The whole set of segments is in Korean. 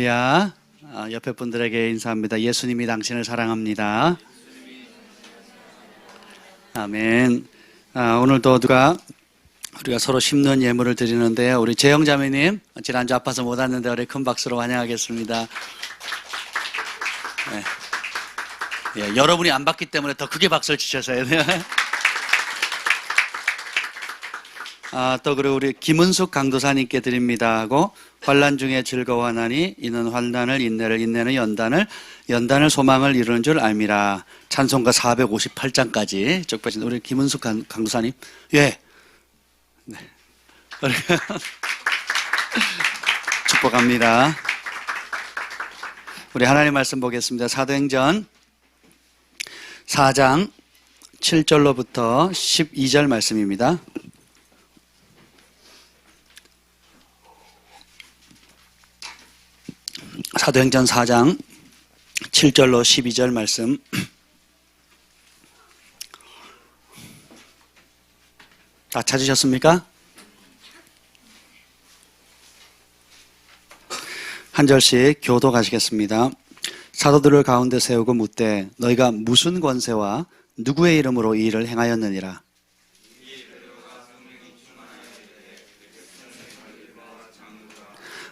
할렐루야. 옆에 분들에게 인사합니다. 예수님이 당신을 사랑합니다. 아멘. 오늘도 우리가 서로 심는 예물을 드리는데, 우리 재영자매님 지난주 아파서 못 왔는데 우리 큰 박수로 환영하겠습니다. 네. 예, 여러분이 안 받기 때문에 더 크게 박수를 치셔야 돼요. 또 그리고 우리 김은숙 강도사님께 드립니다 하고, 환난 중에 즐거워하나니 이는 환난을 인내를, 인내는 연단을 소망을 이루는 줄 알미라. 찬송가 458장까지 쭉 펴신 우리 김은숙 강도사님. 예. 네. 축복합니다. 우리 하나님 말씀 보겠습니다. 사도행전 4장 7절로부터 12절 말씀입니다. 사도행전 4장 7절로 12절 말씀. 다 찾으셨습니까? 한 절씩 교독하시겠습니다. 사도들을 가운데 세우고 묻되 너희가 무슨 권세와 누구의 이름으로 이 일을 행하였느니라.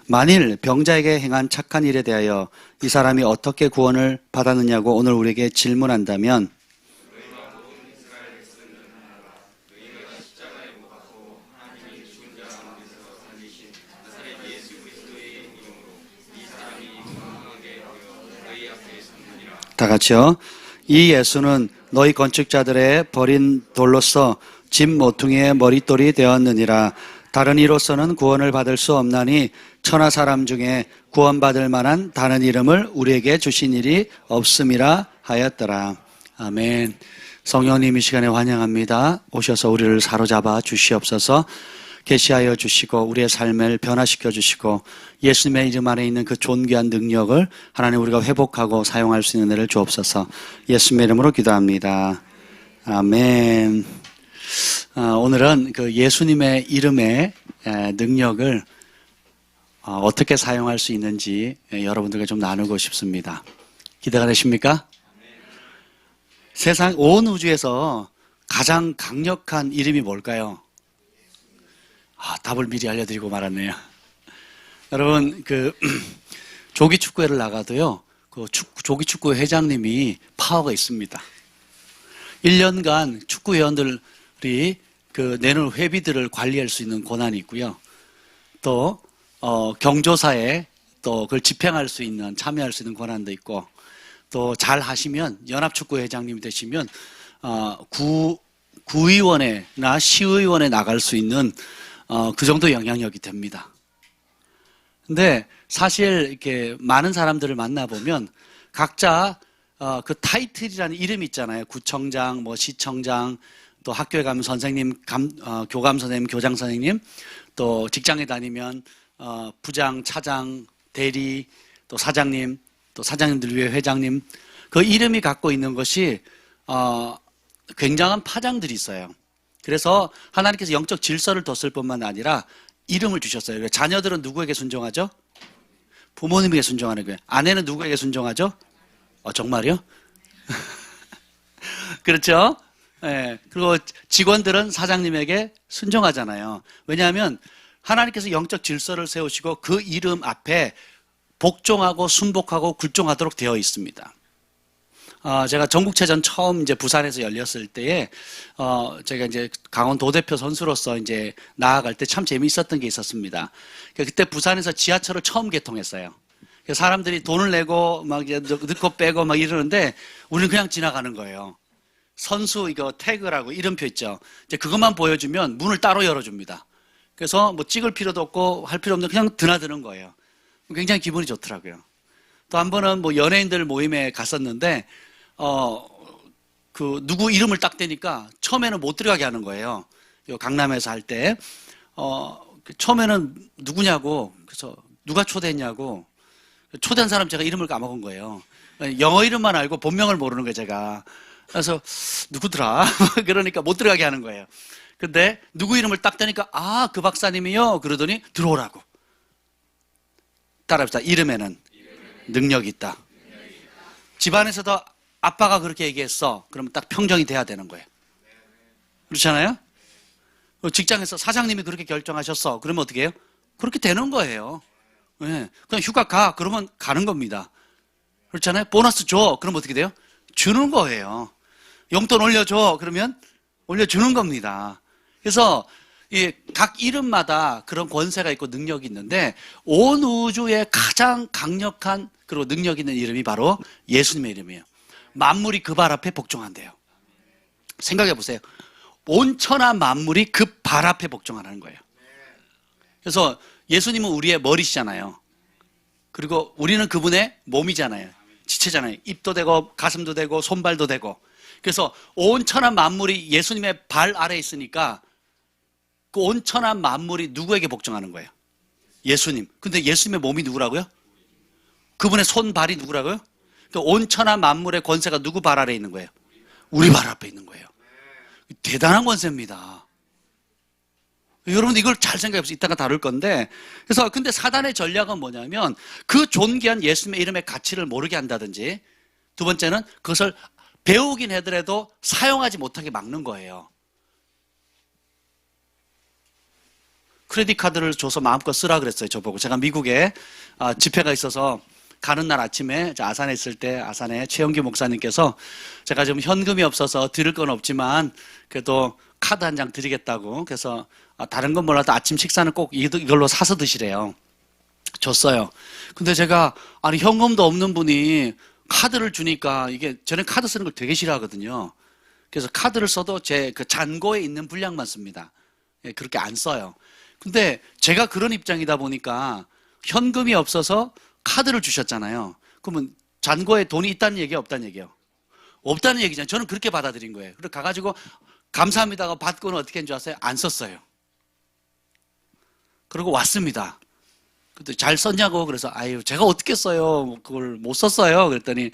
만일 병자에게 행한 착한 일에 대하여 이 사람이 어떻게 구원을 받았느냐고 오늘 우리에게 질문한다면, 다 같이요. 이 예수는 너희 건축자들의 버린 돌로서 집 모퉁이의 머릿돌이 되었느니라. 다른 이로서는 구원을 받을 수 없나니 천하 사람 중에 구원받을 만한 다른 이름을 우리에게 주신 일이 없음이라 하였더라. 아멘. 성령님 이 시간에 환영합니다. 오셔서 우리를 사로잡아 주시옵소서. 계시하여 주시고 우리의 삶을 변화시켜 주시고 예수님의 이름 안에 있는 그 존귀한 능력을 하나님 우리가 회복하고 사용할 수 있는 은혜를 주옵소서. 예수님의 이름으로 기도합니다. 아멘. 오늘은 그 예수님의 이름의 능력을 어떻게 사용할 수 있는지 여러분들과 좀 나누고 싶습니다. 기대가 되십니까? 세상 온 우주에서 가장 강력한 이름이 뭘까요? 답을 미리 알려드리고 말았네요. 여러분, 조기 축구회를 나가도요, 조기 축구회 회장님이 파워가 있습니다. 1년간 축구 회원들이 내는 회비들을 관리할 수 있는 권한이 있고요. 또, 경조사에 또 그걸 집행할 수 있는, 참여할 수 있는 권한도 있고, 또 잘 하시면, 연합축구 회장님이 되시면, 구의원회나 시의원에 나갈 수 있는 그 정도 영향력이 됩니다. 근데 사실 이렇게 많은 사람들을 만나보면 각자 그 타이틀이라는 이름이 있잖아요. 구청장, 시청장, 또 학교에 가면 선생님, 교감 선생님, 교장 선생님, 또 직장에 다니면 부장, 차장, 대리, 또 사장님, 또 사장님들 위해 회장님. 그 이름이 갖고 있는 것이 굉장한 파장들이 있어요. 그래서 하나님께서 영적 질서를 뒀을 뿐만 아니라 이름을 주셨어요. 자녀들은 누구에게 순종하죠? 부모님에게 순종하는 거예요. 아내는 누구에게 순종하죠? 정말요? 그렇죠? 네. 그리고 직원들은 사장님에게 순종하잖아요. 왜냐하면 하나님께서 영적 질서를 세우시고 그 이름 앞에 복종하고 순복하고 굴종하도록 되어 있습니다. 제가 전국체전 처음 이제 부산에서 열렸을 때에, 제가 이제 강원도 대표 선수로서 이제 나아갈 때 참 재미있었던 게 있었습니다. 그때 부산에서 지하철을 처음 개통했어요. 사람들이 돈을 내고 막 이제 넣고 빼고 막 이러는데 우리는 그냥 지나가는 거예요. 선수 이거 태그라고 이름표 있죠. 이제 그것만 보여주면 문을 따로 열어줍니다. 그래서 뭐 찍을 필요도 없고 할 필요 없는 그냥 드나드는 거예요. 굉장히 기분이 좋더라고요. 또 한 번은 뭐 연예인들 모임에 갔었는데, 누구 이름을 딱 대니까 처음에는 못 들어가게 하는 거예요. 강남에서 할 때. 처음에는 누구냐고, 그래서 누가 초대했냐고, 초대한 사람 제가 이름을 까먹은 거예요. 영어 이름만 알고 본명을 모르는 거예요, 제가. 그래서 누구더라? 그러니까 못 들어가게 하는 거예요. 근데 누구 이름을 딱 대니까 그 박사님이요? 그러더니 들어오라고. 따라합시다. 이름에는 능력이 있다. 집안에서도 아빠가 그렇게 얘기했어. 그러면 딱 평정이 돼야 되는 거예요. 그렇잖아요? 직장에서 사장님이 그렇게 결정하셨어. 그러면 어떻게 해요? 그렇게 되는 거예요. 네. 그냥 휴가 가. 그러면 가는 겁니다. 그렇잖아요? 보너스 줘. 그러면 어떻게 돼요? 주는 거예요. 용돈 올려줘. 그러면 올려주는 겁니다. 그래서 각 이름마다 그런 권세가 있고 능력이 있는데 온 우주에 가장 강력한 그리고 능력 있는 이름이 바로 예수님의 이름이에요. 만물이 그 발 앞에 복종한대요. 생각해 보세요. 온 천하 만물이 그 발 앞에 복종하는 거예요. 그래서 예수님은 우리의 머리시잖아요. 그리고 우리는 그분의 몸이잖아요. 지체잖아요. 입도 되고 가슴도 되고 손발도 되고. 그래서 온 천하 만물이 예수님의 발 아래에 있으니까 그 온 천하 만물이 누구에게 복종하는 거예요? 예수님. 근데 예수님의 몸이 누구라고요? 그분의 손, 발이 누구라고요? 온 천하 만물의 권세가 누구 발 아래에 있는 거예요? 우리 발 앞에 있는 거예요. 대단한 권세입니다. 여러분 이걸 잘 생각해 보세요. 이따가 다룰 건데. 그래서 근데 사단의 전략은 뭐냐면 그 존귀한 예수님의 이름의 가치를 모르게 한다든지, 두 번째는 그것을 배우긴 하더라도 사용하지 못하게 막는 거예요. 크레딧 카드를 줘서 마음껏 쓰라 그랬어요. 저보고. 제가 미국에 집회가 있어서 가는 날 아침에 아산에 있을 때 아산에 최영규 목사님께서 제가 지금 현금이 없어서 드릴 건 없지만 그래도 카드 한 장 드리겠다고, 그래서 다른 건 몰라도 아침 식사는 꼭 이걸로 사서 드시래요. 줬어요. 근데 제가 아니 현금도 없는 분이 카드를 주니까, 이게 저는 카드 쓰는 걸 되게 싫어하거든요. 그래서 카드를 써도 제 그 잔고에 있는 분량만 씁니다. 그렇게 안 써요. 근데 제가 그런 입장이다 보니까 현금이 없어서 카드를 주셨잖아요. 그러면 잔고에 돈이 있다는 얘기예요, 없다는 얘기예요? 없다는 얘기잖아요. 저는 그렇게 받아들인 거예요. 그래서 가가지고 감사합니다가 받고는 어떻게 한 줄 아세요? 안 썼어요. 그리고 왔습니다. 근데 잘 썼냐고. 그래서 아유 제가 어떻게 써요? 그걸 못 썼어요. 그랬더니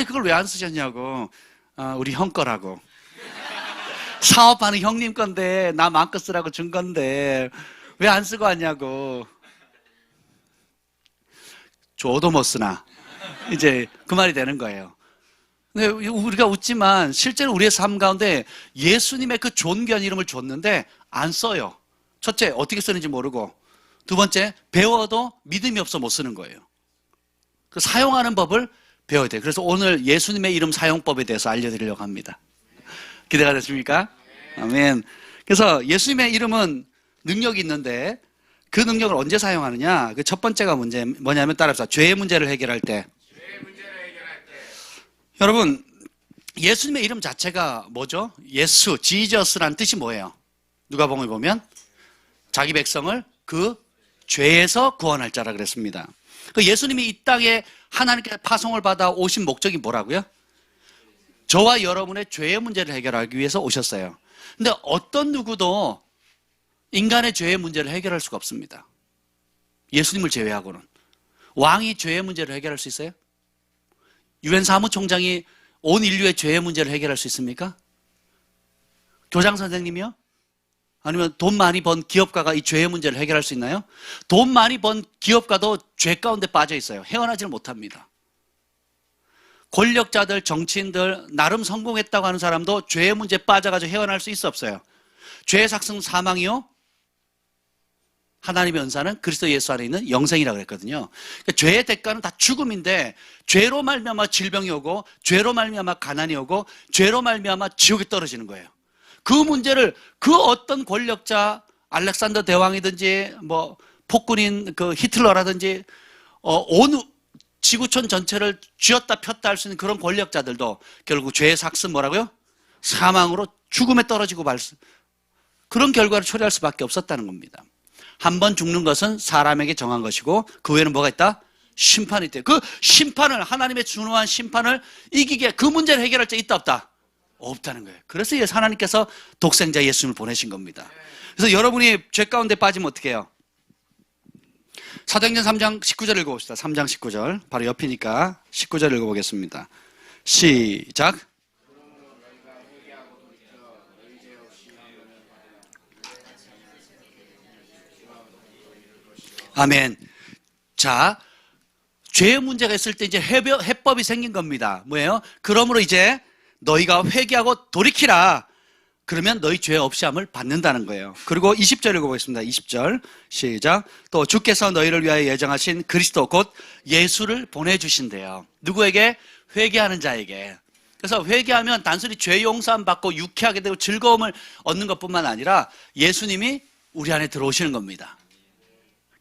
그걸 왜 안 쓰셨냐고. 우리 형 거라고. 사업하는 형님 건데 나 마음껏 쓰라고 준 건데 왜 안 쓰고 왔냐고. 줘도 못 쓰나. 이제 그 말이 되는 거예요. 근데 우리가 웃지만 실제로 우리의 삶 가운데 예수님의 그 존귀한 이름을 줬는데 안 써요. 첫째, 어떻게 쓰는지 모르고. 두 번째, 배워도 믿음이 없어 못 쓰는 거예요. 그 사용하는 법을 배워야 돼요. 그래서 오늘 예수님의 이름 사용법에 대해서 알려드리려고 합니다. 기대가 되십니까? 아멘. 그래서 예수님의 이름은 능력이 있는데 그 능력을 언제 사용하느냐? 그 첫 번째가 뭐냐면 따라합시다. 죄의 문제를 해결할 때. 여러분, 예수님의 이름 자체가 뭐죠? 예수, 지저스란 뜻이 뭐예요? 누가복음에 보면 자기 백성을 그 죄에서 구원할 자라 그랬습니다. 그 예수님이 이 땅에 하나님께 파송을 받아 오신 목적이 뭐라고요? 저와 여러분의 죄의 문제를 해결하기 위해서 오셨어요. 근데 어떤 누구도 인간의 죄의 문제를 해결할 수가 없습니다. 예수님을 제외하고는. 왕이 죄의 문제를 해결할 수 있어요? 유엔 사무총장이 온 인류의 죄의 문제를 해결할 수 있습니까? 교장 선생님이요? 아니면 돈 많이 번 기업가가 이 죄의 문제를 해결할 수 있나요? 돈 많이 번 기업가도 죄 가운데 빠져 있어요. 헤어나지를 못합니다. 권력자들, 정치인들, 나름 성공했다고 하는 사람도 죄의 문제에 빠져가지고 헤어날 수 있어 없어요? 죄의 삭승 사망이요? 하나님의 은사는 그리스도 예수 안에 있는 영생이라고 그랬거든요. 그러니까 죄의 대가는 다 죽음인데 죄로 말미암아 질병이 오고 죄로 말미암아 가난이 오고 죄로 말미암아 지옥에 떨어지는 거예요. 그 문제를 그 어떤 권력자, 알렉산더 대왕이든지 뭐 폭군인 그 히틀러라든지 온 지구촌 전체를 쥐었다 폈다 할 수 있는 그런 권력자들도 결국 죄의 삭슨 뭐라고요? 사망으로 죽음에 떨어지고 그런 결과를 초래할 수밖에 없었다는 겁니다. 한 번 죽는 것은 사람에게 정한 것이고 그 외에는 뭐가 있다? 심판이 있대요. 그 심판을, 하나님의 준후한 심판을 이기게, 그 문제를 해결할 자 있다 없다? 없다는 거예요. 그래서 하나님께서 독생자 예수님을 보내신 겁니다. 그래서 여러분이 죄 가운데 빠지면 어떻게 해요? 사도행전 3장 19절 읽어봅시다. 3장 19절. 바로 옆이니까 19절 읽어보겠습니다. 시작. 아멘. 자, 죄의 문제가 있을 때 이제 해법이 생긴 겁니다. 뭐예요? 그러므로 이제 너희가 회개하고 돌이키라. 그러면 너희 죄 없이함을 받는다는 거예요. 그리고 20절 읽어보겠습니다. 20절 시작. 또 주께서 너희를 위하여 예정하신 그리스도 곧 예수를 보내주신대요. 누구에게? 회개하는 자에게. 그래서 회개하면 단순히 죄 용서함 받고 유쾌하게 되고 즐거움을 얻는 것뿐만 아니라 예수님이 우리 안에 들어오시는 겁니다.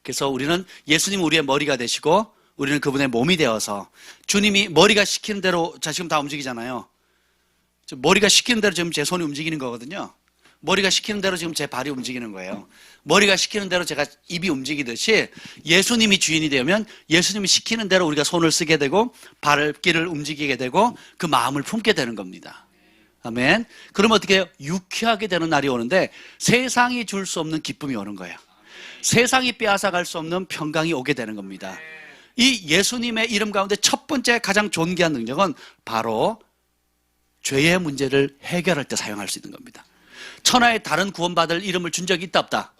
그래서 우리는 예수님 우리의 머리가 되시고 우리는 그분의 몸이 되어서 주님이 머리가 시키는 대로 자 지금 다 움직이잖아요. 머리가 시키는 대로 지금 제 손이 움직이는 거거든요. 머리가 시키는 대로 지금 제 발이 움직이는 거예요. 머리가 시키는 대로 제가 입이 움직이듯이 예수님이 주인이 되면 예수님이 시키는 대로 우리가 손을 쓰게 되고 발길을 움직이게 되고 그 마음을 품게 되는 겁니다. 아멘. 그럼 어떻게 해요? 유쾌하게 되는 날이 오는데 세상이 줄 수 없는 기쁨이 오는 거예요. 세상이 빼앗아갈 수 없는 평강이 오게 되는 겁니다. 이 예수님의 이름 가운데 첫 번째 가장 존귀한 능력은 바로 죄의 문제를 해결할 때 사용할 수 있는 겁니다. 천하에 다른 구원받을 이름을 준 적이 있다 없다?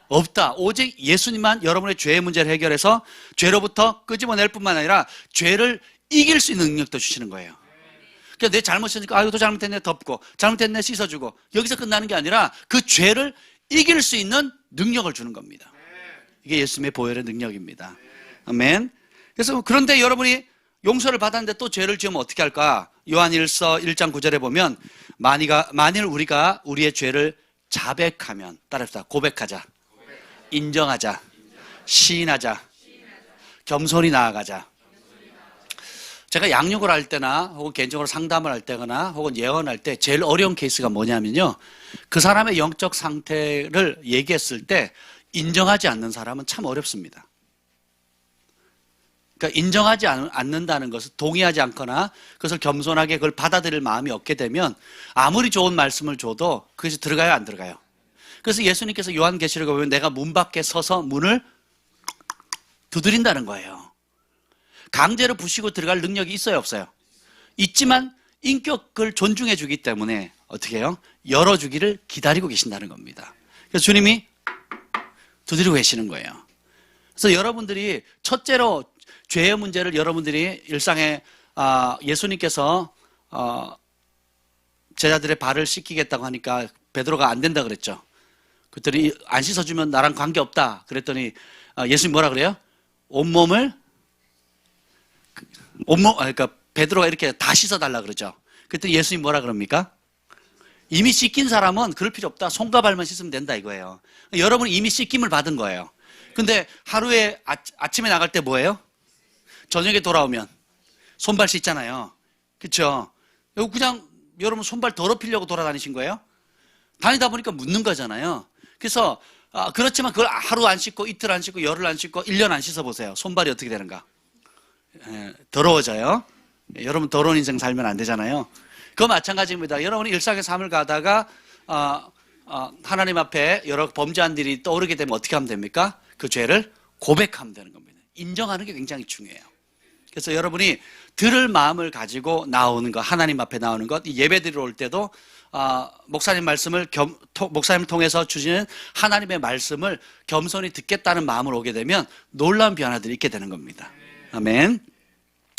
없다. 오직 예수님만 여러분의 죄의 문제를 해결해서 죄로부터 끄집어낼 뿐만 아니라 죄를 이길 수 있는 능력도 주시는 거예요. 그러니까 내 잘못이니까 이것도 잘못했네 덮고 잘못했네 씻어주고 여기서 끝나는 게 아니라 그 죄를 이길 수 있는 능력을 주는 겁니다. 이게 예수님의 보혈의 능력입니다. 아멘. 그래서 그런데 여러분이 용서를 받았는데 또 죄를 지으면 어떻게 할까? 요한일서 1장 9절에 보면 만일 우리가 우리의 죄를 자백하면 따라합시다. 고백하자. 인정하자. 시인하자. 겸손히 나아가자. 제가 양육을 할 때나 혹은 개인적으로 상담을 할 때거나 혹은 예언할 때 제일 어려운 케이스가 뭐냐면요. 그 사람의 영적 상태를 얘기했을 때 인정하지 않는 사람은 참 어렵습니다. 그러니까 인정하지 않는다는 것은 동의하지 않거나 그것을 겸손하게 그걸 받아들일 마음이 없게 되면 아무리 좋은 말씀을 줘도 그것이 들어가요, 안 들어가요? 그래서 예수님께서 요한계시록에 보면 내가 문 밖에 서서 문을 두드린다는 거예요. 강제로 부시고 들어갈 능력이 있어요, 없어요? 있지만 인격을 존중해 주기 때문에 어떻게 해요? 열어주기를 기다리고 계신다는 겁니다. 그래서 주님이 두드리고 계시는 거예요. 그래서 여러분들이 첫째로 죄의 문제를 여러분들이 일상에 예수님께서 제자들의 발을 씻기겠다고 하니까 베드로가 안 된다 그랬죠. 그랬더니 안 씻어주면 나랑 관계없다 그랬더니 예수님 뭐라 그래요? 그러니까 베드로가 이렇게 다 씻어달라 그러죠. 그랬더니 예수님 뭐라 그럽니까? 이미 씻긴 사람은 그럴 필요 없다. 손과 발만 씻으면 된다 이거예요. 여러분이 이미 씻김을 받은 거예요. 근데 하루에 아침에 나갈 때 뭐예요? 저녁에 돌아오면 손발 씻잖아요. 그렇죠? 그냥 여러분 손발 더럽히려고 돌아다니신 거예요? 다니다 보니까 묻는 거잖아요. 그래서 그렇지만 그걸 하루 안 씻고 이틀 안 씻고 열흘 안 씻고 1년 안 씻어보세요. 손발이 어떻게 되는가? 더러워져요. 여러분 더러운 인생 살면 안 되잖아요. 그거 마찬가지입니다. 여러분이 일상의 삶을 가다가 하나님 앞에 여러 범죄한 일이 떠오르게 되면 어떻게 하면 됩니까? 그 죄를 고백하면 되는 겁니다. 인정하는 게 굉장히 중요해요. 그래서 여러분이 들을 마음을 가지고 나오는 것, 하나님 앞에 나오는 것, 예배 드리러 올 때도 목사님 말씀을 목사님을 통해서 주시는 하나님의 말씀을 겸손히 듣겠다는 마음으로 오게 되면 놀라운 변화들이 있게 되는 겁니다. 아멘.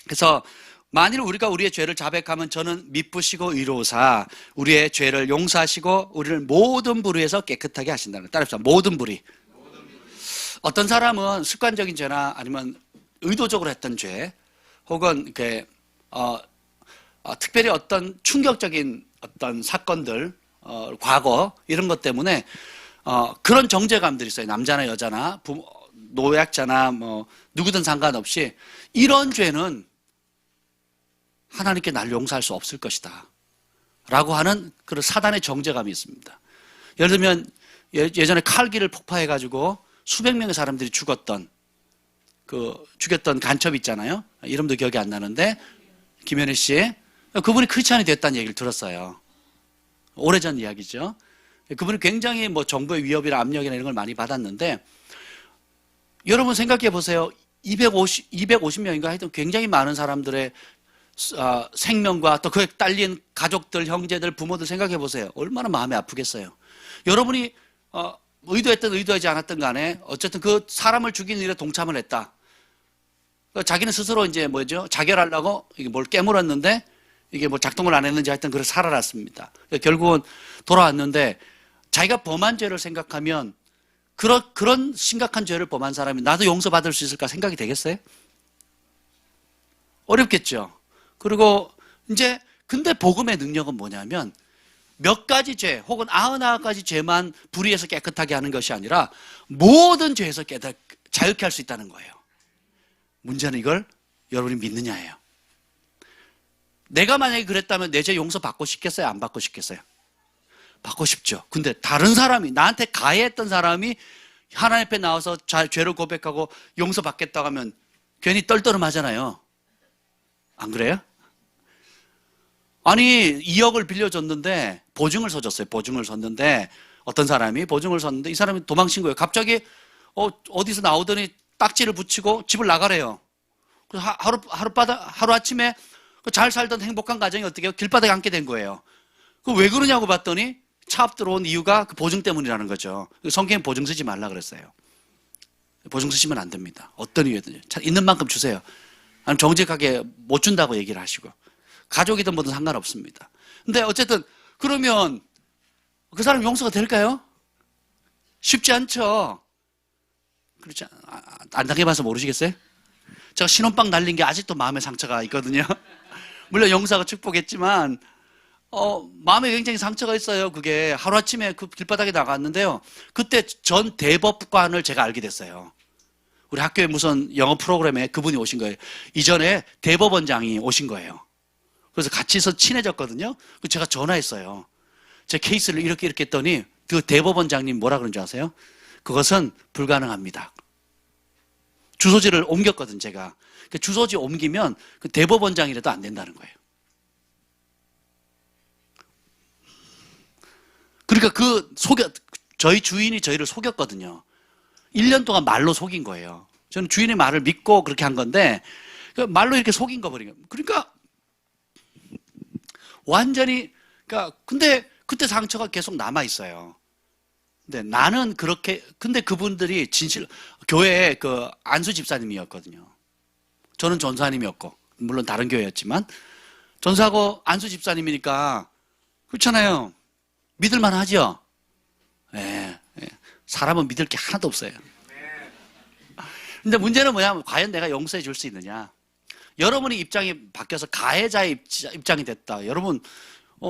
그래서 만일 우리가 우리의 죄를 자백하면 저는 미쁘시고 의로우사 우리의 죄를 용서하시고 우리를 모든 불의에서 깨끗하게 하신다는 거예요. 따라합시다. 모든 불의. 어떤 사람은 습관적인 죄나 아니면 의도적으로 했던 죄 혹은 특별히 어떤 충격적인 어떤 사건들 과거 이런 것 때문에 그런 정죄감들이 있어요. 남자나 여자나 노약자나 누구든 상관없이 이런 죄는 하나님께 날 용서할 수 없을 것이다 라고 하는 그런 사단의 정죄감이 있습니다. 예를 들면 예전에 칼길을 폭파해가지고 수백 명의 사람들이 죽었던 간첩 있잖아요. 이름도 기억이 안 나는데 김현희 씨 그분이 크리스찬이 됐다는 얘기를 들었어요. 오래전 이야기죠. 그분이 굉장히 정부의 위협이나 압력이나 이런 걸 많이 받았는데 여러분 생각해 보세요. 250명인가 하여튼 굉장히 많은 사람들의 생명과 또 그에 딸린 가족들, 형제들, 부모들 생각해 보세요. 얼마나 마음이 아프겠어요. 여러분이 의도했든 의도하지 않았든 간에 어쨌든 그 사람을 죽이는 일에 동참을 했다. 자기는 스스로 이제 뭐죠? 자결하려고 이게 뭘 깨물었는데 이게 뭐 작동을 안 했는지 하여튼 그래서 살아났습니다. 결국은 돌아왔는데 자기가 범한 죄를 생각하면 그런 심각한 죄를 범한 사람이 나도 용서받을 수 있을까 생각이 되겠어요? 어렵겠죠. 그리고 이제 근데 복음의 능력은 뭐냐면 몇 가지 죄 혹은 99가지 죄만 불의해서 깨끗하게 하는 것이 아니라 모든 죄에서 자유케 할 수 있다는 거예요. 문제는 이걸 여러분이 믿느냐예요. 내가 만약에 그랬다면 내 죄 용서 받고 싶겠어요? 안 받고 싶겠어요? 받고 싶죠. 근데 다른 사람이 나한테 가해했던 사람이 하나님 앞에 나와서 죄를 고백하고 용서받겠다고 하면 괜히 떨떠름하잖아요. 안 그래요? 아니 2억을 빌려줬는데 보증을 서줬어요. 보증을 섰는데 어떤 사람이 보증을 섰는데 이 사람이 도망친 거예요. 갑자기 어디서 나오더니 딱지를 붙이고 집을 나가래요. 그래서 하루 아침에 잘 살던 행복한 가정이 어떻게 해요? 길바닥에 앉게 된 거예요. 그 왜 그러냐고 봤더니 차업 들어온 이유가 그 보증 때문이라는 거죠. 성경에 보증 쓰지 말라 그랬어요. 보증 쓰시면 안 됩니다. 어떤 이유든 있는 만큼 주세요. 아니면 정직하게 못 준다고 얘기를 하시고 가족이든 뭐든 상관없습니다. 근데 어쨌든 그러면 그 사람 용서가 될까요? 쉽지 않죠. 그렇지 안 당해봐서 모르시겠어요? 제가 신혼방 날린 게 아직도 마음에 상처가 있거든요. 물론 용서가 축복했지만 마음에 굉장히 상처가 있어요. 그게 하루아침에 그 길바닥에 나갔는데요. 그때 전 대법관을 제가 알게 됐어요. 우리 학교에 무슨 영어 프로그램에 그분이 오신 거예요. 이전에 대법원장이 오신 거예요. 그래서 같이 해서 친해졌거든요. 제가 전화했어요. 제 케이스를 이렇게 했더니 그 대법원장님 뭐라 그런 줄 아세요? 그것은 불가능합니다. 주소지를 옮겼거든 제가. 그 주소지 옮기면 그 대법원장이라도 안 된다는 거예요. 그러니까 저희 주인이 저희를 속였거든요. 1년 동안 말로 속인 거예요. 저는 주인의 말을 믿고 그렇게 한 건데 그 말로 이렇게 속인 거 버린 거예요. 그러니까 완전히 근데 그때 상처가 계속 남아 있어요. 근데 나는 근데 그분들이 교회에 그 안수 집사님이었거든요. 저는 전사님이었고, 물론 다른 교회였지만, 전사하고 안수 집사님이니까, 그렇잖아요. 믿을만 하죠? 예, 예. 사람은 믿을 게 하나도 없어요. 근데 문제는 뭐냐면, 과연 내가 용서해 줄 수 있느냐? 여러분이 입장이 바뀌어서 가해자의 입장이 됐다. 여러분,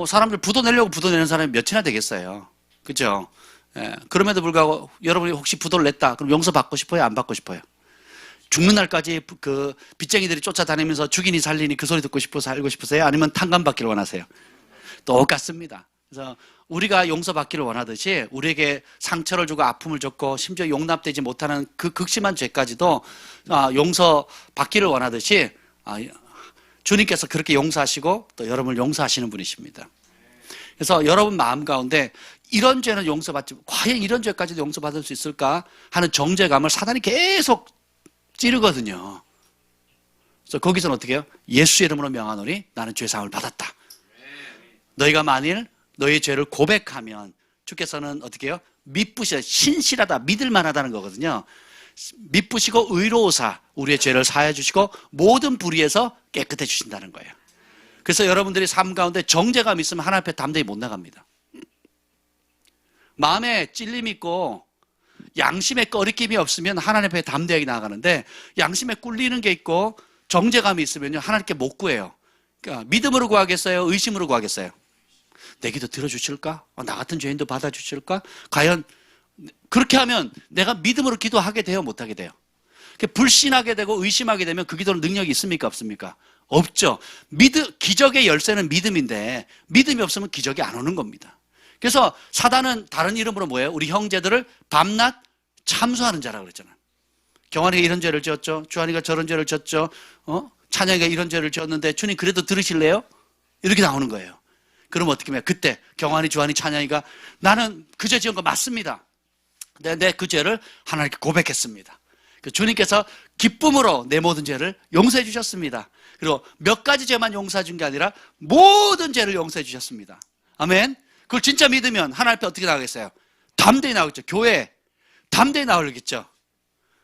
사람들 부도 내려고 부도 내는 사람이 몇이나 되겠어요. 그죠? 예, 그럼에도 불구하고 여러분이 혹시 부도를 냈다. 그럼 용서받고 싶어요? 안 받고 싶어요? 죽는 날까지 그 빚쟁이들이 쫓아다니면서 죽이니 살리니 그 소리 듣고 싶어서 살고 싶으세요? 아니면 탕감받기를 원하세요? 똑같습니다. 그래서 우리가 용서받기를 원하듯이 우리에게 상처를 주고 아픔을 줬고 심지어 용납되지 못하는 그 극심한 죄까지도 용서받기를 원하듯이 주님께서 그렇게 용서하시고 또 여러분을 용서하시는 분이십니다. 그래서 여러분 마음 가운데 이런 죄는 용서받지, 과연 이런 죄까지도 용서받을 수 있을까 하는 정죄감을 사단이 계속 찌르거든요. 그래서 거기서는 어떻게 해요? 예수의 이름으로 명하노니 나는 죄사함을 받았다. 너희가 만일 너희 죄를 고백하면 주께서는 어떻게 해요? 미쁘시다, 신실하다, 믿을만하다는 거거든요. 미쁘시고 의로우사 우리의 죄를 사하여 주시고 모든 불의에서 깨끗해 주신다는 거예요. 그래서 여러분들이 삶 가운데 정죄감 있으면 하나님 앞에 담대히 못 나갑니다. 마음에 찔림이 있고 양심에 꺼리낌이 없으면 하나님 앞에 담대하게 나아가는데 양심에 꿀리는 게 있고 정죄감이 있으면요 하나님께 못 구해요. 그러니까 믿음으로 구하겠어요? 의심으로 구하겠어요? 내 기도 들어주실까? 나 같은 죄인도 받아주실까? 과연 그렇게 하면 내가 믿음으로 기도하게 돼요? 못하게 돼요? 불신하게 되고 의심하게 되면 그 기도는 능력이 있습니까? 없습니까? 없죠. 기적의 열쇠는 믿음인데 믿음이 없으면 기적이 안 오는 겁니다. 그래서 사단은 다른 이름으로 뭐예요? 우리 형제들을 밤낮 참수하는 자라고 그랬잖아요. 경환이가 이런 죄를 지었죠. 주한이가 저런 죄를 지었죠. 찬양이가 이런 죄를 지었는데 주님 그래도 들으실래요? 이렇게 나오는 거예요. 그럼 어떻게 하면 그때 경환이, 주한이, 찬양이가 나는 그 죄 지은 거 맞습니다. 내 그 죄를 하나님께 고백했습니다. 주님께서 기쁨으로 내 모든 죄를 용서해 주셨습니다. 그리고 몇 가지 죄만 용서해 준 게 아니라 모든 죄를 용서해 주셨습니다. 아멘. 그걸 진짜 믿으면 하나님 앞에 어떻게 나가겠어요? 담대히 나오겠죠. 교회에 담대히 나오겠죠.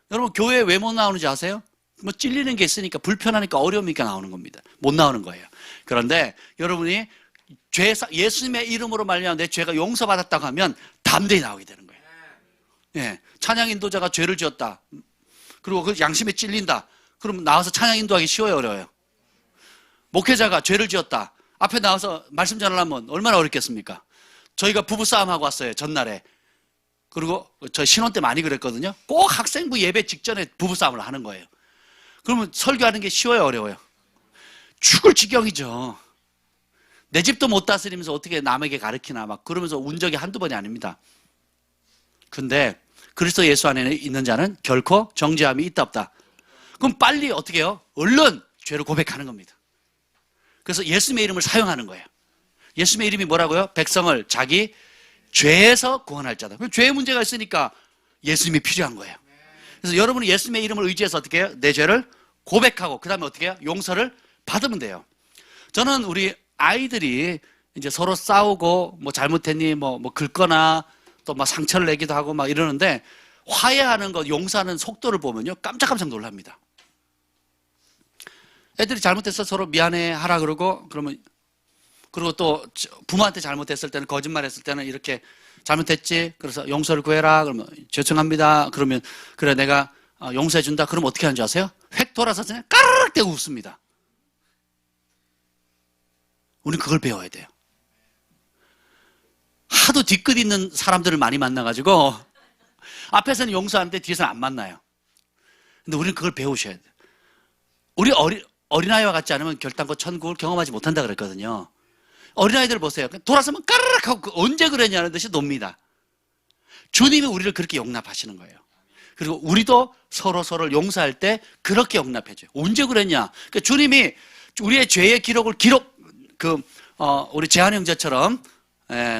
여러분 교회에 왜 못 나오는지 아세요? 뭐 찔리는 게 있으니까 불편하니까 어려우니까 나오는 겁니다. 못 나오는 거예요. 그런데 여러분이 예수님의 이름으로 말미암아 내 죄가 용서받았다고 하면 담대히 나오게 되는 거예요. 예, 찬양 인도자가 죄를 지었다. 그리고 그 양심에 찔린다. 그럼 나와서 찬양 인도하기 쉬워요, 어려워요? 목회자가 죄를 지었다. 앞에 나와서 말씀 전하려면 얼마나 어렵겠습니까? 저희가 부부싸움하고 왔어요, 전날에. 그리고 저희 신혼 때 많이 그랬거든요. 꼭 학생부 예배 직전에 부부싸움을 하는 거예요. 그러면 설교하는 게 쉬워요, 어려워요? 죽을 지경이죠. 내 집도 못 다스리면서 어떻게 남에게 가르치나 막 그러면서 운 적이 한두 번이 아닙니다. 근데 그리스도 예수 안에 있는 자는 결코 정죄함이 있다 없다. 그럼 빨리 어떻게 해요? 얼른 죄를 고백하는 겁니다. 그래서 예수님의 이름을 사용하는 거예요. 예수님의 이름이 뭐라고요? 백성을 자기 죄에서 구원할 자다. 그럼 죄의 문제가 있으니까 예수님이 필요한 거예요. 그래서 여러분은 예수님의 이름을 의지해서 어떻게 해요? 내 죄를 고백하고 그 다음에 어떻게 해요? 용서를 받으면 돼요. 저는 우리 아이들이 이제 서로 싸우고 뭐 잘못했니 뭐 긁거나 또 막 상처를 내기도 하고 막 이러는데 화해하는 것, 용서하는 속도를 보면요 깜짝깜짝 놀랍니다. 애들이 잘못해서 서로 미안해 하라 그러고 그러면 그리고 또 부모한테 잘못했을 때는 거짓말했을 때는 이렇게 잘못했지 그래서 용서를 구해라 그러면 죄송합니다 그러면 그래 내가 용서해 준다 그러면 어떻게 하는지 아세요? 획 돌아서서 그냥 까르륵 대고 웃습니다. 우리는 그걸 배워야 돼요. 하도 뒤끝 있는 사람들을 많이 만나가지고 앞에서는 용서하는데 뒤에서는 안 만나요. 근데 우리는 그걸 배우셔야 돼요. 우리 어린아이와 같지 않으면 결단코 천국을 경험하지 못한다 그랬거든요. 어린아이들 보세요. 돌아서면 까르륵 하고 언제 그랬냐는 듯이 놉니다. 주님이 우리를 그렇게 용납하시는 거예요. 그리고 우리도 서로를 용서할 때 그렇게 용납해줘요. 언제 그랬냐. 그러니까 주님이 우리의 죄의 기록을 우리 재한 형제처럼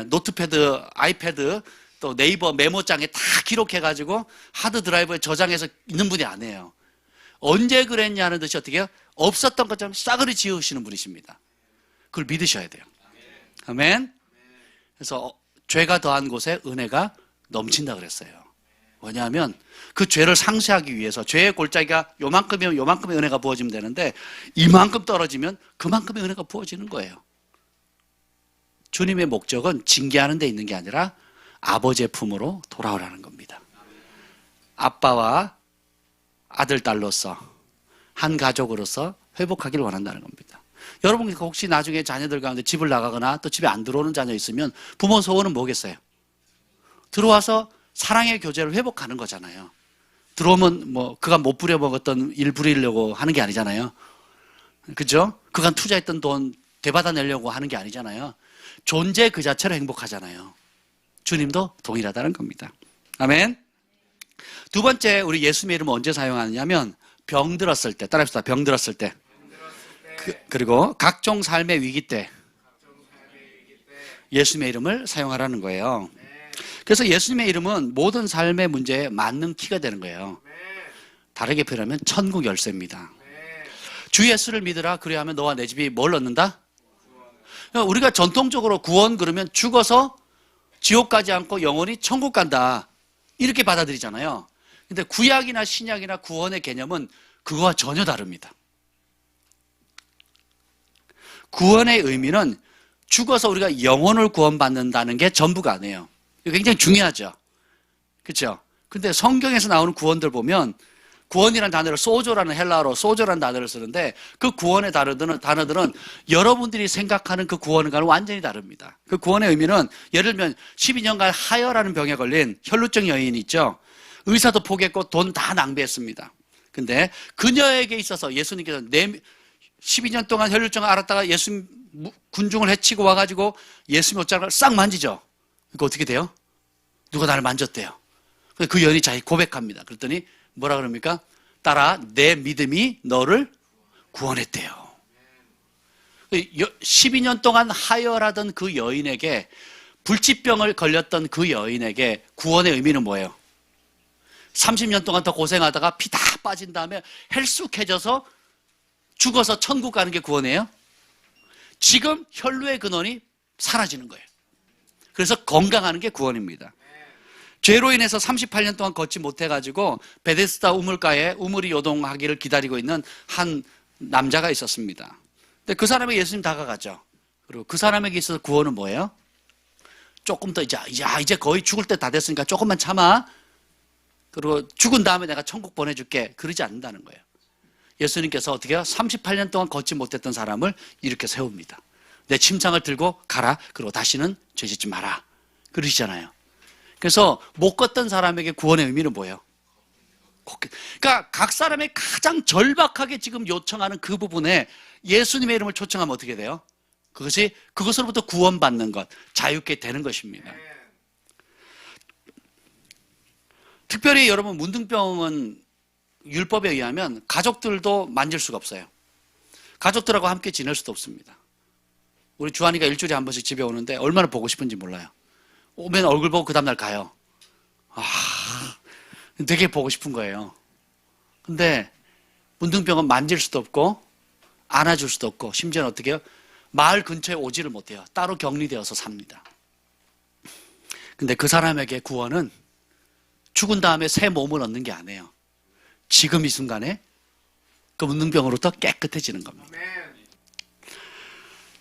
노트패드, 아이패드, 또 네이버 메모장에 다 기록해가지고 하드 드라이브에 저장해서 있는 분이 아니에요. 언제 그랬냐는 듯이 어떻게 해요? 없었던 것처럼 싸그리 지우시는 분이십니다. 그걸 믿으셔야 돼요. 아멘. 그래서 죄가 더한 곳에 은혜가 넘친다 그랬어요. 뭐냐면 그 죄를 상쇄하기 위해서 죄의 골짜기가 요만큼이면 요만큼의 은혜가 부어지면 되는데 이만큼 떨어지면 그만큼의 은혜가 부어지는 거예요. 주님의 목적은 징계하는 데 있는 게 아니라 아버지의 품으로 돌아오라는 겁니다. 아빠와 아들, 딸로서 한 가족으로서 회복하기를 원한다는 겁니다. 여러분 혹시 나중에 자녀들 가운데 집을 나가거나 또 집에 안 들어오는 자녀 있으면 부모 소원은 뭐겠어요? 들어와서 사랑의 교제를 회복하는 거잖아요. 들어오면 뭐 그가 못 부려먹었던 일 부리려고 하는 게 아니잖아요. 그죠? 그간 투자했던 돈 되받아내려고 하는 게 아니잖아요. 존재 그 자체로 행복하잖아요. 주님도 동일하다는 겁니다. 아멘. 두 번째 우리 예수님의 이름을 언제 사용하느냐면 병 들었을 때, 따라합시다. 병 들었을 때. 그리고 각종 삶의 위기 때 예수님의 이름을 사용하라는 거예요. 그래서 예수님의 이름은 모든 삶의 문제에 맞는 키가 되는 거예요. 다르게 표현하면 천국 열쇠입니다. 주 예수를 믿으라 그래야 하면 너와 내 집이 뭘 얻는다? 우리가 전통적으로 구원 그러면 죽어서 지옥 가지 않고 영원히 천국 간다 이렇게 받아들이잖아요. 근데 구약이나 신약이나 구원의 개념은 그거와 전혀 다릅니다. 구원의 의미는 죽어서 우리가 영혼을 구원받는다는 게 전부가 아니에요. 이거 굉장히 중요하죠. 그렇죠? 근데 성경에서 나오는 구원들 보면 구원이라는 단어를 소조라는 헬라어로 소조라는 단어를 쓰는데 그 구원의 단어들은 여러분들이 생각하는 그 구원과는 완전히 다릅니다. 그 구원의 의미는 예를 들면 12년간 하여라는 병에 걸린 혈루증 여인이 있죠. 의사도 포기했고 돈 다 낭비했습니다. 근데 그녀에게 있어서 예수님께서 12년 동안 혈루증을 앓았다가 예수님 군중을 해치고 와가지고 예수님 옷장을 싹 만지죠. 그러니까 어떻게 돼요? 누가 나를 만졌대요. 그 여인이 자기 고백합니다. 그랬더니 뭐라 그럽니까? 따라 내 믿음이 너를 구원했대요. 12년 동안 하여라던 그 여인에게 불치병을 걸렸던 그 여인에게 구원의 의미는 뭐예요? 30년 동안 더 고생하다가 피 다 빠진 다음에 헬쑥해져서 죽어서 천국 가는 게 구원이에요? 지금 혈루의 근원이 사라지는 거예요. 그래서 건강하는 게 구원입니다. 죄로 인해서 38년 동안 걷지 못해가지고 베데스다 우물가에 우물이 요동하기를 기다리고 있는 한 남자가 있었습니다. 근데 그 사람에게 예수님 다가가죠. 그리고 그 사람에게 있어서 구원은 뭐예요? 조금 더 이제 거의 죽을 때 다 됐으니까 조금만 참아. 그리고 죽은 다음에 내가 천국 보내줄게. 그러지 않는다는 거예요. 예수님께서 어떻게 해요? 38년 동안 걷지 못했던 사람을 이렇게 세웁니다. 내 침상을 들고 가라. 그리고 다시는 죄 짓지 마라. 그러시잖아요. 그래서 못 걷던 사람에게 구원의 의미는 뭐예요? 그러니까 각 사람의 가장 절박하게 지금 요청하는 그 부분에 예수님의 이름을 초청하면 어떻게 돼요? 그것으로부터 구원받는 것, 자유케 되는 것입니다. 특별히 여러분, 문둥병은 율법에 의하면 가족들도 만질 수가 없어요. 가족들하고 함께 지낼 수도 없습니다. 우리 주한이가 일주일에 한 번씩 집에 오는데 얼마나 보고 싶은지 몰라요. 오면 얼굴 보고 그 다음날 가요. 되게 보고 싶은 거예요. 근데 문둥병은 만질 수도 없고 안아줄 수도 없고 심지어는 어떻게 해요? 마을 근처에 오지를 못해요. 따로 격리되어서 삽니다. 근데 그 사람에게 구원은 죽은 다음에 새 몸을 얻는 게 아니에요. 지금 이 순간에 그 문둥병으로부터 깨끗해지는 겁니다.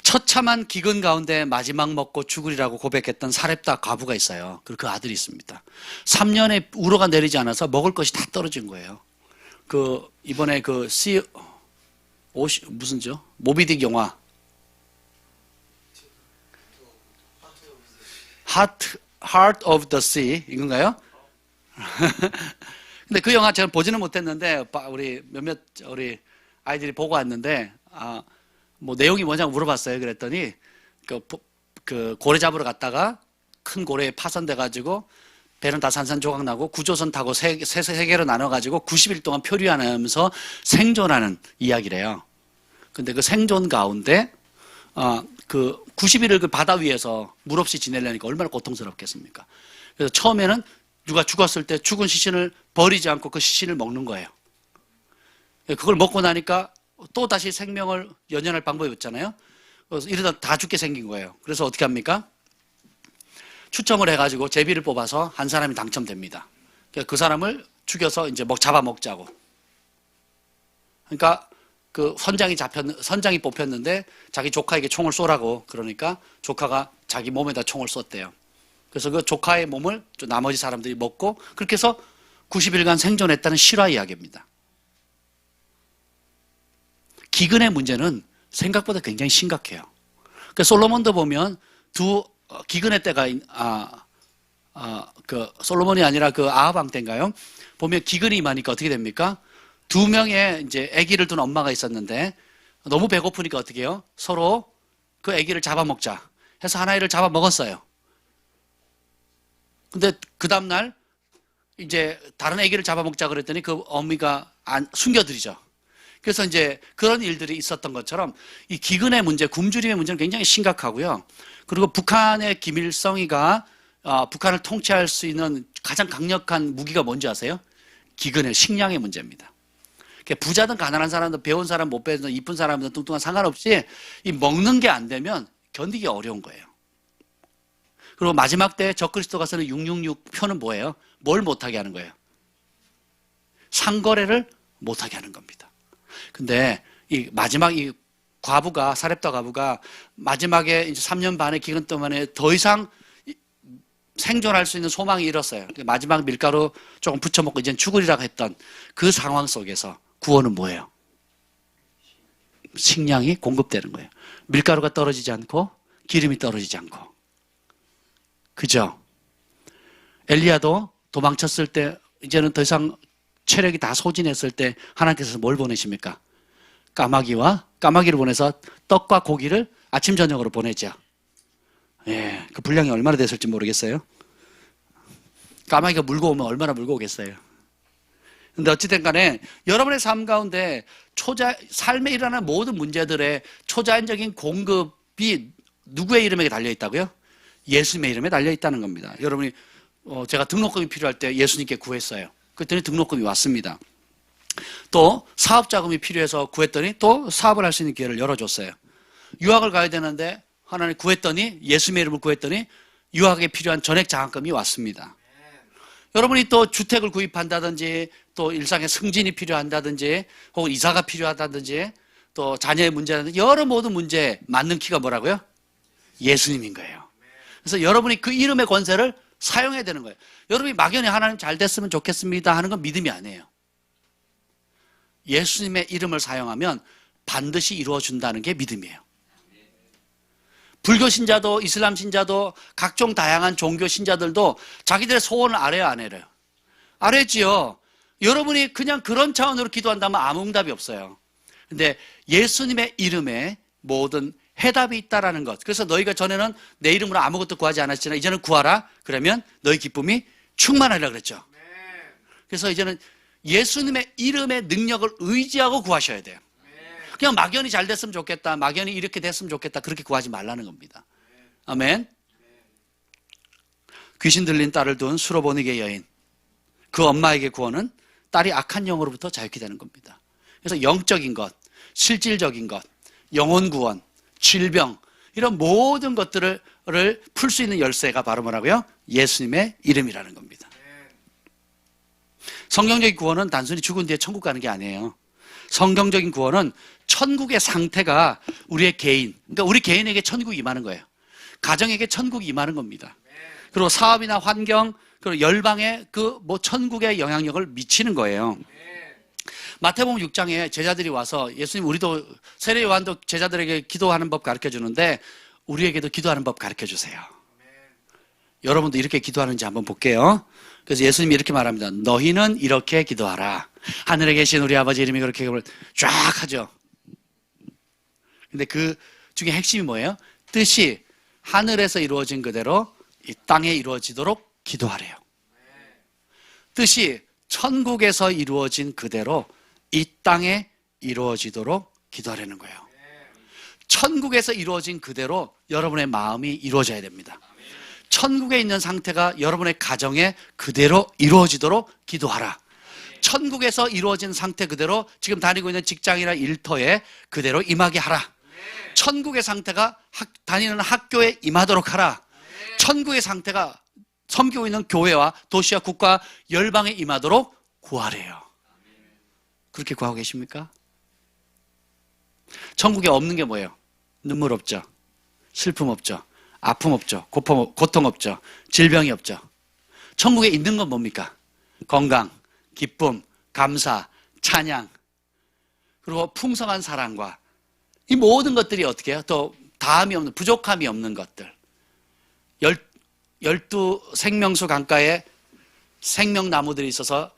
처참한 기근 가운데 마지막 먹고 죽으리라고 고백했던 사렙다 과부가 있어요. 그리고 그 아들이 있습니다. 3년에 우로가 내리지 않아서 먹을 것이 다 떨어진 거예요. 이번에 무슨죠? 모비딕 영화. Heart of the Sea 이건가요? 근데 그 영화 제가 보지는 못했는데 우리 아이들이 보고 왔는데 뭐 내용이 뭐냐고 물어봤어요. 그랬더니 그 고래 잡으러 갔다가 큰 고래에 파손돼 가지고 배는 다 산산조각 나고 구조선 타고 세계로 나눠 가지고 90일 동안 표류하면서 생존하는 이야기래요. 근데 그 생존 가운데 그 90일을 그 바다 위에서 물 없이 지내려니까 얼마나 고통스럽겠습니까? 그래서 처음에는 누가 죽었을 때 죽은 시신을 버리지 않고 그 시신을 먹는 거예요. 그걸 먹고 나니까 또 다시 생명을 연연할 방법이 없잖아요. 그래서 이러다 다 죽게 생긴 거예요. 그래서 어떻게 합니까? 추첨을 해가지고 제비를 뽑아서 한 사람이 당첨됩니다. 그 사람을 죽여서 이제 잡아먹자고. 그러니까 그 선장이 뽑혔는데 자기 조카에게 총을 쏘라고 그러니까 조카가 자기 몸에다 총을 쐈대요. 그래서 그 조카의 몸을 나머지 사람들이 먹고 그렇게 해서 90일간 생존했다는 실화 이야기입니다. 기근의 문제는 생각보다 굉장히 심각해요. 그러니까 솔로몬도 보면 기근의 때가 솔로몬이 아니라 그 아합 왕 때인가요? 보면 기근이 임하니까 어떻게 됩니까? 2명의 이제 아기를 둔 엄마가 있었는데 너무 배고프니까 어떻게 해요? 서로 그 아기를 잡아먹자 해서 하나를 잡아먹었어요. 근데 그 다음날 이제 다른 아기를 잡아먹자 그랬더니 그 어미가 숨겨들이죠. 그래서 이제 그런 일들이 있었던 것처럼 이 기근의 문제, 굶주림의 문제는 굉장히 심각하고요. 그리고 북한의 김일성이가 북한을 통치할 수 있는 가장 강력한 무기가 뭔지 아세요? 기근의 식량의 문제입니다. 부자든 가난한 사람든 배운 사람 못 배운 이쁜 사람든 뚱뚱한 상관없이 이 먹는 게 안 되면 견디기 어려운 거예요. 그리고 마지막 때 적그리스도가 쓰는 666 표는 뭐예요? 뭘 못하게 하는 거예요? 상거래를 못하게 하는 겁니다. 근데 이 사렙다 과부가 마지막에 이제 3년 반의 기간 동안에 더 이상 생존할 수 있는 소망이 잃었어요. 마지막 밀가루 조금 부쳐먹고 이제는 죽으리라고 했던 그 상황 속에서 구원은 뭐예요? 식량이 공급되는 거예요. 밀가루가 떨어지지 않고 기름이 떨어지지 않고. 그죠? 엘리야도 도망쳤을 때 이제는 더 이상 체력이 다 소진했을 때 하나님께서 뭘 보내십니까? 까마귀를 보내서 떡과 고기를 아침 저녁으로 보내죠. 예, 그 분량이 얼마나 됐을지 모르겠어요. 까마귀가 물고 오면 얼마나 물고 오겠어요. 근데 어찌된 간에 여러분의 삶 가운데 삶에 일어나는 모든 문제들의 초자연적인 공급이 누구의 이름에 달려있다고요? 예수님의 이름에 달려있다는 겁니다. 여러분이 제가 등록금이 필요할 때 예수님께 구했어요. 그랬더니 등록금이 왔습니다. 또 사업자금이 필요해서 구했더니 또 사업을 할 수 있는 기회를 열어줬어요. 유학을 가야 되는데 하나님 구했더니 예수님의 이름을 구했더니 유학에 필요한 전액 장학금이 왔습니다. 여러분이 또 주택을 구입한다든지 또 일상의 승진이 필요한다든지 혹은 이사가 필요하다든지 또 자녀의 문제라든지 여러 모든 문제에 맞는 키가 뭐라고요? 예수님인 거예요. 그래서 여러분이 그 이름의 권세를 사용해야 되는 거예요. 여러분이 막연히 하나님 잘 됐으면 좋겠습니다 하는 건 믿음이 아니에요. 예수님의 이름을 사용하면 반드시 이루어준다는 게 믿음이에요. 불교 신자도 이슬람 신자도 각종 다양한 종교 신자들도 자기들의 소원을 아래요, 안 해요? 아래지요. 여러분이 그냥 그런 차원으로 기도한다면 아무 응답이 없어요. 근데 예수님의 이름에 모든 해답이 있다라는 것. 그래서 너희가 전에는 내 이름으로 아무것도 구하지 않았지만 이제는 구하라. 그러면 너희 기쁨이 충만하리라 그랬죠. 그래서 이제는 예수님의 이름의 능력을 의지하고 구하셔야 돼요. 그냥 막연히 잘 됐으면 좋겠다, 막연히 이렇게 됐으면 좋겠다, 그렇게 구하지 말라는 겁니다. 아멘. 귀신 들린 딸을 둔 수로보니게 여인, 그 엄마에게 구원은 딸이 악한 영으로부터 자유케 되는 겁니다. 그래서 영적인 것, 실질적인 것, 영혼 구원, 질병, 이런 모든 것들을 풀 수 있는 열쇠가 바로 뭐라고요? 예수님의 이름이라는 겁니다. 성경적인 구원은 단순히 죽은 뒤에 천국 가는 게 아니에요. 성경적인 구원은 천국의 상태가 우리의 개인, 그러니까 우리 개인에게 천국이 임하는 거예요. 가정에게 천국이 임하는 겁니다. 그리고 사업이나 환경, 그리고 열방에 그 천국의 영향력을 미치는 거예요. 마태복음 6장에 제자들이 와서 예수님, 우리도 세례 요한도 제자들에게 기도하는 법 가르쳐 주는데 우리에게도 기도하는 법 가르쳐 주세요. 여러분도 이렇게 기도하는지 한번 볼게요. 그래서 예수님이 이렇게 말합니다. 너희는 이렇게 기도하라. 하늘에 계신 우리 아버지 이름이 그렇게 쫙 하죠. 근데 그 중에 핵심이 뭐예요? 뜻이 하늘에서 이루어진 그대로 이 땅에 이루어지도록 기도하래요. 뜻이 천국에서 이루어진 그대로 이 땅에 이루어지도록 기도하라는 거예요. 천국에서 이루어진 그대로 여러분의 마음이 이루어져야 됩니다. 천국에 있는 상태가 여러분의 가정에 그대로 이루어지도록 기도하라. 천국에서 이루어진 상태 그대로 지금 다니고 있는 직장이나 일터에 그대로 임하게 하라. 천국의 상태가 다니는 학교에 임하도록 하라. 천국의 상태가 섬기고 있는 교회와 도시와 국가 열방에 임하도록 구하래요. 그렇게 구하고 계십니까? 천국에 없는 게 뭐예요? 눈물 없죠. 슬픔 없죠. 아픔 없죠. 고통 없죠. 질병이 없죠. 천국에 있는 건 뭡니까? 건강, 기쁨, 감사, 찬양, 그리고 풍성한 사랑과 이 모든 것들이 어떻게 해요? 또 다함이 없는, 부족함이 없는 것들. 12생명수 강가에 생명나무들이 있어서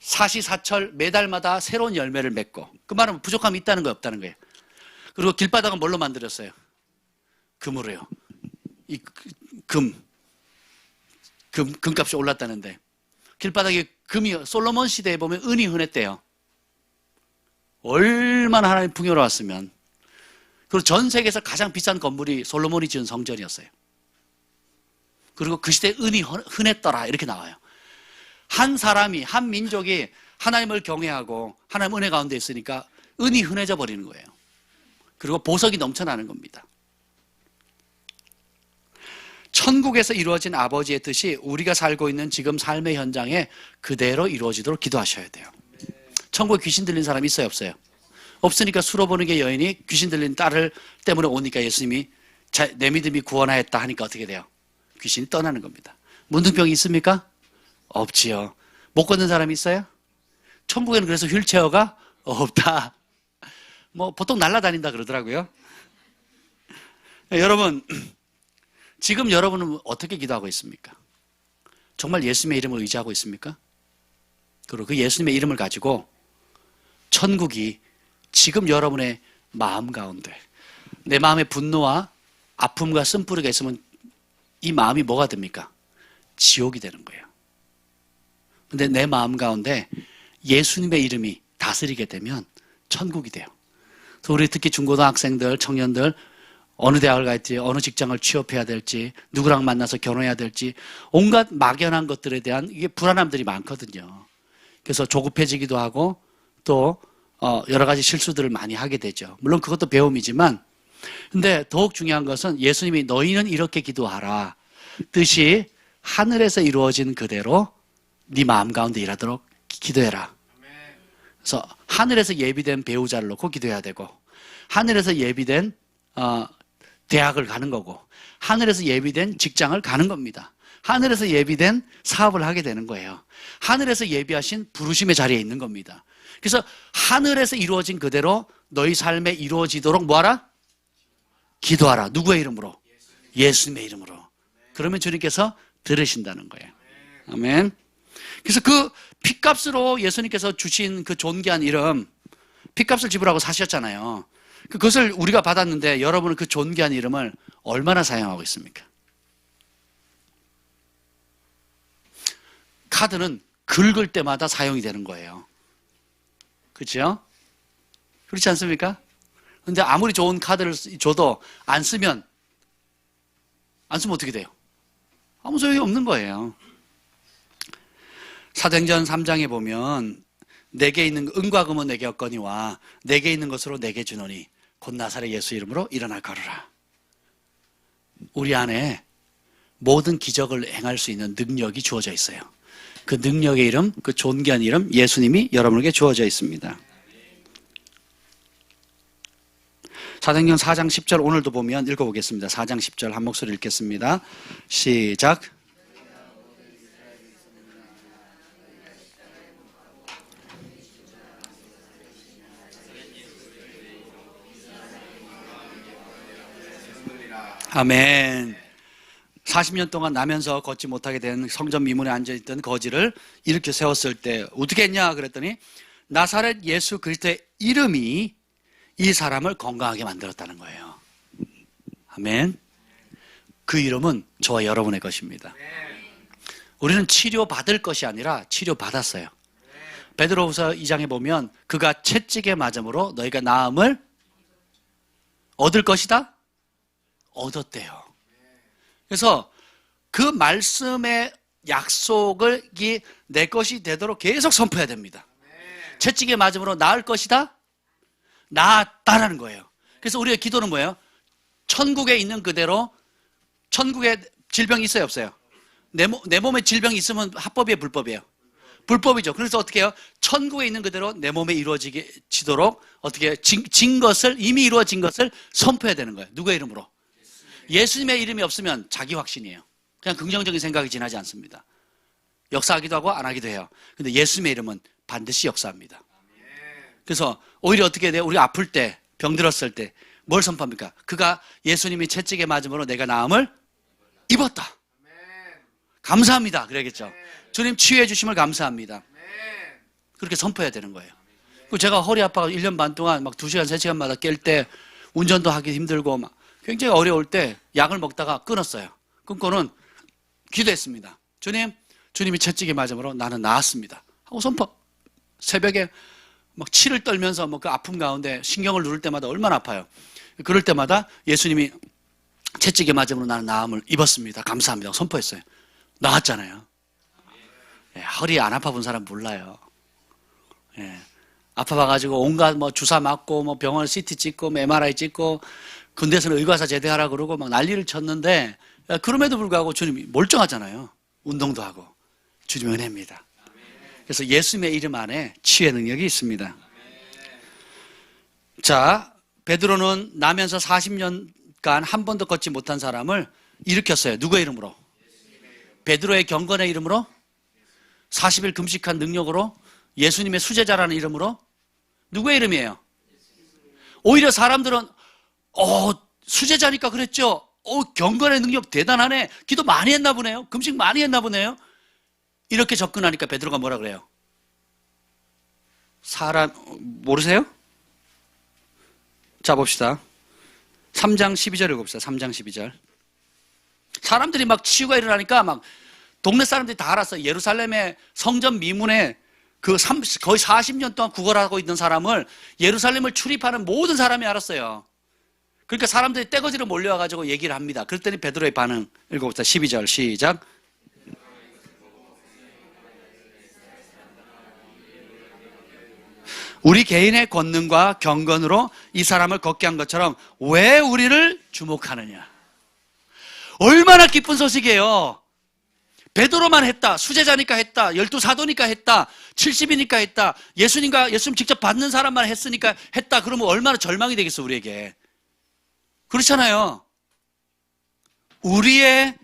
사시사철 매달마다 새로운 열매를 맺고, 그 말은 부족함이 있다는 거예요, 없다는 거예요. 그리고 길바닥은 뭘로 만들었어요? 금으로요. 이 금값이 올랐다는데 길바닥에 금이, 솔로몬 시대에 보면 은이 흔했대요. 얼마나 하나님 풍요로웠으면. 그리고 전 세계에서 가장 비싼 건물이 솔로몬이 지은 성전이었어요. 그리고 그 시대에 은이 흔했더라 이렇게 나와요. 한 사람이, 한 민족이 하나님을 경외하고 하나님 은혜 가운데 있으니까 은이 흔해져 버리는 거예요. 그리고 보석이 넘쳐나는 겁니다. 천국에서 이루어진 아버지의 뜻이 우리가 살고 있는 지금 삶의 현장에 그대로 이루어지도록 기도하셔야 돼요. 천국에 귀신 들린 사람이 있어요, 없어요? 없으니까 수로보니게 여인이 귀신 들린 딸을 때문에 오니까 예수님이 내 믿음이 구원하였다 하니까 어떻게 돼요? 귀신이 떠나는 겁니다. 문둥병이 있습니까? 없지요. 못 걷는 사람이 있어요? 천국에는 그래서 휠체어가 없다. 보통 날아다닌다 그러더라고요. 여러분, 지금 여러분은 어떻게 기도하고 있습니까? 정말 예수님의 이름을 의지하고 있습니까? 그리고 그 예수님의 이름을 가지고 천국이 지금 여러분의 마음 가운데, 내 마음의 분노와 아픔과 쓴뿌리가 있으면 이 마음이 뭐가 됩니까? 지옥이 되는 거예요. 근데 내 마음 가운데 예수님의 이름이 다스리게 되면 천국이 돼요. 그래서 우리 특히 중고등학생들, 청년들, 어느 대학을 갈지, 어느 직장을 취업해야 될지, 누구랑 만나서 결혼해야 될지, 온갖 막연한 것들에 대한 이게 불안함들이 많거든요. 그래서 조급해지기도 하고 또 여러 가지 실수들을 많이 하게 되죠. 물론 그것도 배움이지만, 근데 더욱 중요한 것은 예수님이 너희는 이렇게 기도하라 뜻이 하늘에서 이루어진 그대로 네 마음 가운데 일하도록 기도해라. 그래서 하늘에서 예비된 배우자를 놓고 기도해야 되고, 하늘에서 예비된 대학을 가는 거고, 하늘에서 예비된 직장을 가는 겁니다. 하늘에서 예비된 사업을 하게 되는 거예요. 하늘에서 예비하신 부르심의 자리에 있는 겁니다. 그래서 하늘에서 이루어진 그대로 너희 삶에 이루어지도록 뭐하라? 기도하라. 누구의 이름으로? 예수님의 이름으로. 그러면 주님께서 들으신다는 거예요. 아멘. 그래서 그 핏값으로 예수님께서 주신 그 존귀한 이름, 핏값을 지불하고 사셨잖아요. 그것을 우리가 받았는데 여러분은 그 존귀한 이름을 얼마나 사용하고 있습니까? 카드는 긁을 때마다 사용이 되는 거예요. 그렇죠? 그렇지 않습니까? 근데 아무리 좋은 카드를 줘도 안 쓰면 어떻게 돼요? 아무 소용이 없는 거예요. 사도행전 3장에 보면 내게 있는 은과 금은 내게 없거니와 내게 있는 것으로 내게 주노니 곧 나사렛 예수 이름으로 일어나 걸으라. 우리 안에 모든 기적을 행할 수 있는 능력이 주어져 있어요. 그 능력의 이름, 그 존귀한 이름 예수님이 여러분에게 주어져 있습니다. 사도행전 4장 10절 오늘도 보면 읽어보겠습니다. 4장 10절 한 목소리 읽겠습니다. 시작. 아멘. 40년 동안 나면서 걷지 못하게 된 성전 미문에 앉아있던 거지를 일으켜 세웠을 때 어떻게 했냐 그랬더니 나사렛 예수 그리스도의 이름이 이 사람을 건강하게 만들었다는 거예요. 아멘. 그 이름은 저와 여러분의 것입니다. 우리는 치료받을 것이 아니라 치료받았어요. 베드로후서 2장에 보면 그가 채찍에 맞음으로 너희가 나음을 얻을 것이다? 얻었대요. 그래서 그 말씀의 약속을 내 것이 되도록 계속 선포해야 됩니다. 채찍에 맞음으로 나을 것이다? 나았다라는 거예요. 그래서 우리의 기도는 뭐예요? 천국에 있는 그대로, 천국에 질병이 있어요, 없어요? 내 몸에 질병이 있으면 합법이에요, 불법이에요? 불법이죠. 그래서 어떻게 해요? 천국에 있는 그대로 내 몸에 이루어지도록 어떻게 진 것을, 이미 이루어진 것을 선포해야 되는 거예요. 누구의 이름으로? 예수님의 이름이 없으면 자기 확신이에요. 그냥 긍정적인 생각이 지나지 않습니다. 역사하기도 하고 안 하기도 해요. 근데 예수님의 이름은 반드시 역사합니다. 그래서 오히려 어떻게 돼요? 우리 아플 때, 병들었을 때 뭘 선포합니까? 그가 예수님이 채찍에 맞음으로 내가 나음을 입었다. 감사합니다. 그래야겠죠. 주님 치유해 주심을 감사합니다. 그렇게 선포해야 되는 거예요. 제가 허리 아파서 1년 반 동안 막 2시간, 3시간마다 깰 때 운전도 하기 힘들고 막 굉장히 어려울 때 약을 먹다가 끊었어요. 끊고는 기도했습니다. 주님이 채찍에 맞음으로 나는 나았습니다. 하고 선포. 새벽에 막 치를 떨면서 그 아픔 가운데 신경을 누를 때마다 얼마나 아파요. 그럴 때마다 예수님이 채찍에 맞음으로 나는 나음을 입었습니다. 감사합니다. 선포했어요. 나았잖아요. 예, 허리 안 아파본 사람 몰라요. 예, 아파봐가지고 온갖 주사 맞고 병원 CT 찍고 MRI 찍고 군대에서는 의과사 제대하라 그러고 막 난리를 쳤는데 그럼에도 불구하고 주님이 멀쩡하잖아요. 운동도 하고. 주님의 은혜입니다. 그래서 예수님의 이름 안에 치유의 능력이 있습니다. 자, 베드로는 나면서 40년간 한 번도 걷지 못한 사람을 일으켰어요. 누구의 이름으로? 베드로의 경건의 이름으로? 40일 금식한 능력으로? 예수님의 수제자라는 이름으로? 누구의 이름이에요? 오히려 사람들은 수제자니까 그랬죠. 경건의 능력 대단하네. 기도 많이 했나 보네요. 금식 많이 했나 보네요. 이렇게 접근하니까 베드로가 뭐라 그래요? 사람 모르세요? 자 봅시다. 3장 12절 읽어봅시다. 3장 12절. 사람들이 막 치유가 일어나니까 막 동네 사람들이 다 알았어요. 예루살렘의 성전 미문에 거의 40년 동안 구걸하고 있는 사람을 예루살렘을 출입하는 모든 사람이 알았어요. 그러니까 사람들이 떼거지로 몰려와가지고 얘기를 합니다. 그랬더니 베드로의 반응 읽어봅시다. 12절 시작. 우리 개인의 권능과 경건으로 이 사람을 걷게 한 것처럼 왜 우리를 주목하느냐. 얼마나 기쁜 소식이에요. 베드로만 했다, 수제자니까 했다, 12사도니까 했다, 70이니까 했다, 예수님 직접 받는 사람만 했으니까 했다. 그러면 얼마나 절망이 되겠어, 우리에게. 그렇잖아요. 우리의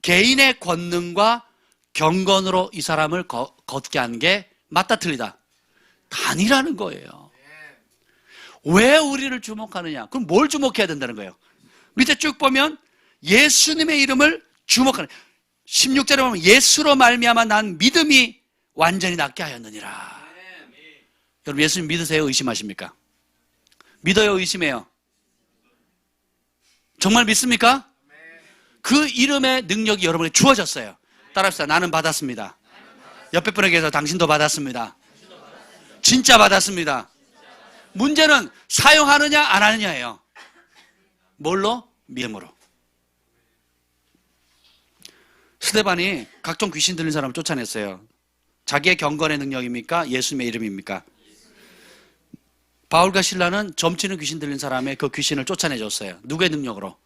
개인의 권능과 경건으로 이 사람을 걷게 한 게 맞다 틀리다? 아니라는 거예요. 왜 우리를 주목하느냐? 그럼 뭘 주목해야 된다는 거예요? 밑에 쭉 보면 예수님의 이름을 주목하는, 16절에 보면 예수로 말미암아 난 믿음이 완전히 낫게 하였느니라. 여러분 예수님 믿으세요? 의심하십니까? 믿어요? 의심해요? 정말 믿습니까? 그 이름의 능력이 여러분에게 주어졌어요. 따라합시다. 나는 받았습니다. 옆에 분에게서 당신도 받았습니다. 진짜 받았습니다. 문제는 사용하느냐 안 하느냐예요. 뭘로? 믿음으로. 스데반이 각종 귀신 들린 사람을 쫓아냈어요. 자기의 경건의 능력입니까? 예수님의 이름입니까? 바울과 실라는 점치는 귀신 들린 사람의 그 귀신을 쫓아내줬어요. 누구의 능력으로?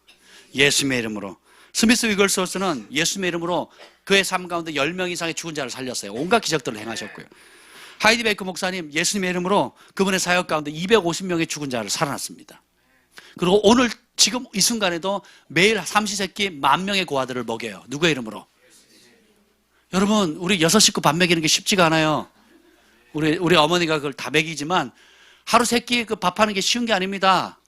예수님의 이름으로. 스미스 위글스워스는 예수님의 이름으로 그의 삶 가운데 10명 이상의 죽은 자를 살렸어요. 온갖 기적들을 행하셨고요. 하이디 베이커 목사님 예수님의 이름으로 그분의 사역 가운데 250명의 죽은 자를 살아났습니다. 그리고 오늘 지금 이 순간에도 매일 삼시세끼 10,000명의 고아들을 먹여요. 누구의 이름으로? 여러분 우리 6식구 밥 먹이는 게 쉽지가 않아요. 우리 어머니가 그걸 다 먹이지만 하루 3끼 그 밥하는 게 쉬운 게 아닙니다.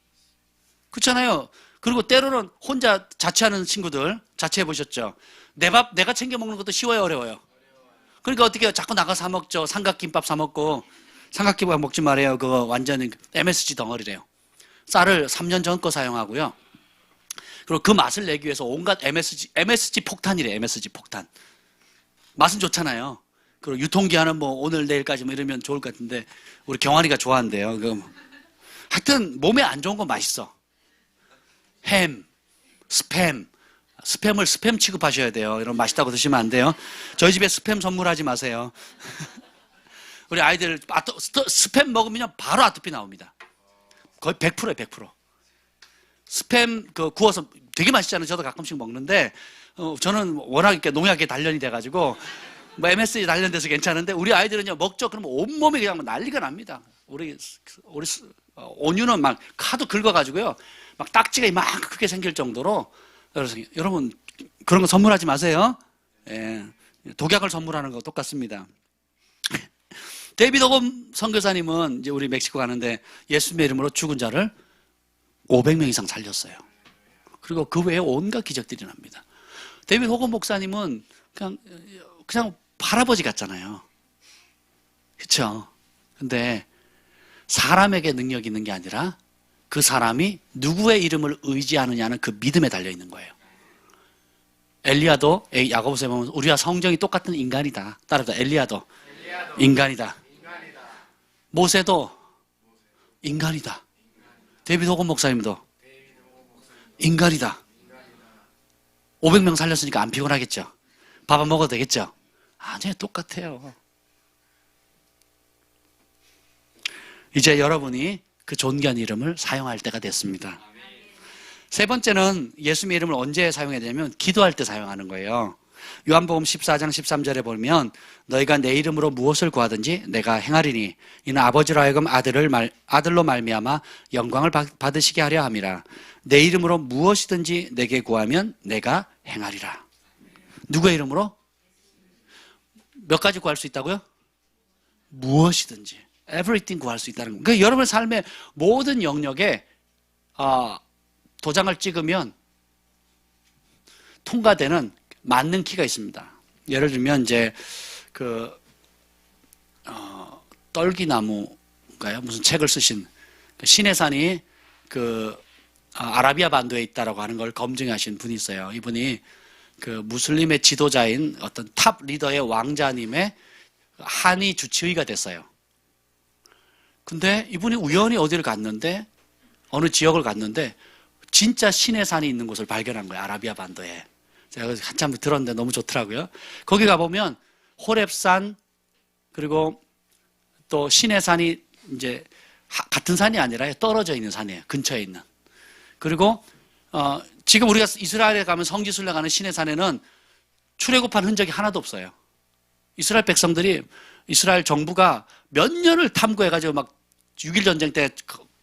그렇잖아요. 그리고 때로는 혼자 자취하는 친구들 자취해 보셨죠? 내 밥 내가 챙겨 먹는 것도 쉬워요, 어려워요? 그러니까 어떻게 해요? 자꾸 나가 사 먹죠. 삼각김밥 사 먹고. 삼각김밥 먹지 말아요. 그거 완전히 MSG 덩어리래요. 쌀을 3년 전 거 사용하고요. 그리고 그 맛을 내기 위해서 온갖 MSG 폭탄이래요. MSG 폭탄. 맛은 좋잖아요. 그리고 유통기한은 뭐 오늘 내일까지 뭐 이러면 좋을 것 같은데 우리 경환이가 좋아한대요. 하여튼 몸에 안 좋은 건 맛있어. 햄, 스팸을 스팸 취급하셔야 돼요. 이런 맛있다고 드시면 안 돼요. 저희 집에 스팸 선물하지 마세요. 우리 아이들 스팸 먹으면 바로 아토피 나옵니다. 거의 100%예요, 100%. 스팸 구워서 되게 맛있잖아요. 저도 가끔씩 먹는데 저는 워낙 이렇게 농약에 단련이 돼가지고 뭐 MSG 단련돼서 괜찮은데 우리 아이들은요 먹죠. 그러면 온몸이 그냥 난리가 납니다. 우리 온유는 막 카도 긁어가지고요. 막 딱지가 이만큼 크게 생길 정도로. 여러분 그런 거 선물하지 마세요. 예, 독약을 선물하는 거 똑같습니다. 데이비드 호금 선교사님은 이제 우리 멕시코 가는데 예수님의 이름으로 죽은 자를 500명 이상 살렸어요. 그리고 그 외에 온갖 기적들이 납니다. 데이비드 호금 목사님은 그냥 할아버지 같잖아요. 그렇죠? 근데 사람에게 능력이 있는 게 아니라 그 사람이 누구의 이름을 의지하느냐는 그 믿음에 달려 있는 거예요. 엘리야도 야고보서에 보면 우리와 성정이 똑같은 인간이다. 따라서 엘리야도 인간이다. 모세도 인간이다. 데이비드 호금 목사님도 인간이다. 500명 살렸으니까 안 피곤하겠죠? 밥 안 먹어도 되겠죠? 아니요, 똑같아요. 이제 여러분이 그 존귀한 이름을 사용할 때가 됐습니다. 세 번째는 예수님의 이름을 언제 사용해야 되냐면 기도할 때 사용하는 거예요. 요한복음 14장 13절에 보면 너희가 내 이름으로 무엇을 구하든지 내가 행하리니 이는 아버지로 하여금 아들로 말미암아 영광을 받으시게 하려 함이라. 내 이름으로 무엇이든지 내게 구하면 내가 행하리라. 누구의 이름으로? 몇 가지 구할 수 있다고요? 무엇이든지 everything 구할 수 있다는 겁니다. 그러니까 여러분의 삶의 모든 영역에 도장을 찍으면 통과되는 맞는 키가 있습니다. 예를 들면 이제 떨기나무인가요? 무슨 책을 쓰신 신의 산이 아라비아 반도에 있다라고 하는 걸 검증하신 분이 있어요. 이분이 무슬림의 지도자인 어떤 탑 리더의 왕자님의 한의 주치의가 됐어요. 근데 이분이 우연히 어디를 갔는데 어느 지역을 갔는데 진짜 신의 산이 있는 곳을 발견한 거예요. 아라비아 반도에. 제가 한참 들었는데 너무 좋더라고요. 거기 가보면 호렙산 그리고 또 신의 산이 이제 같은 산이 아니라 떨어져 있는 산이에요. 근처에 있는. 그리고 지금 우리가 이스라엘에 가면 성지순례 가는 신의 산에는 출애굽한 흔적이 하나도 없어요. 이스라엘 백성들이 이스라엘 정부가 몇 년을 탐구해가지고 막 6.1 전쟁 때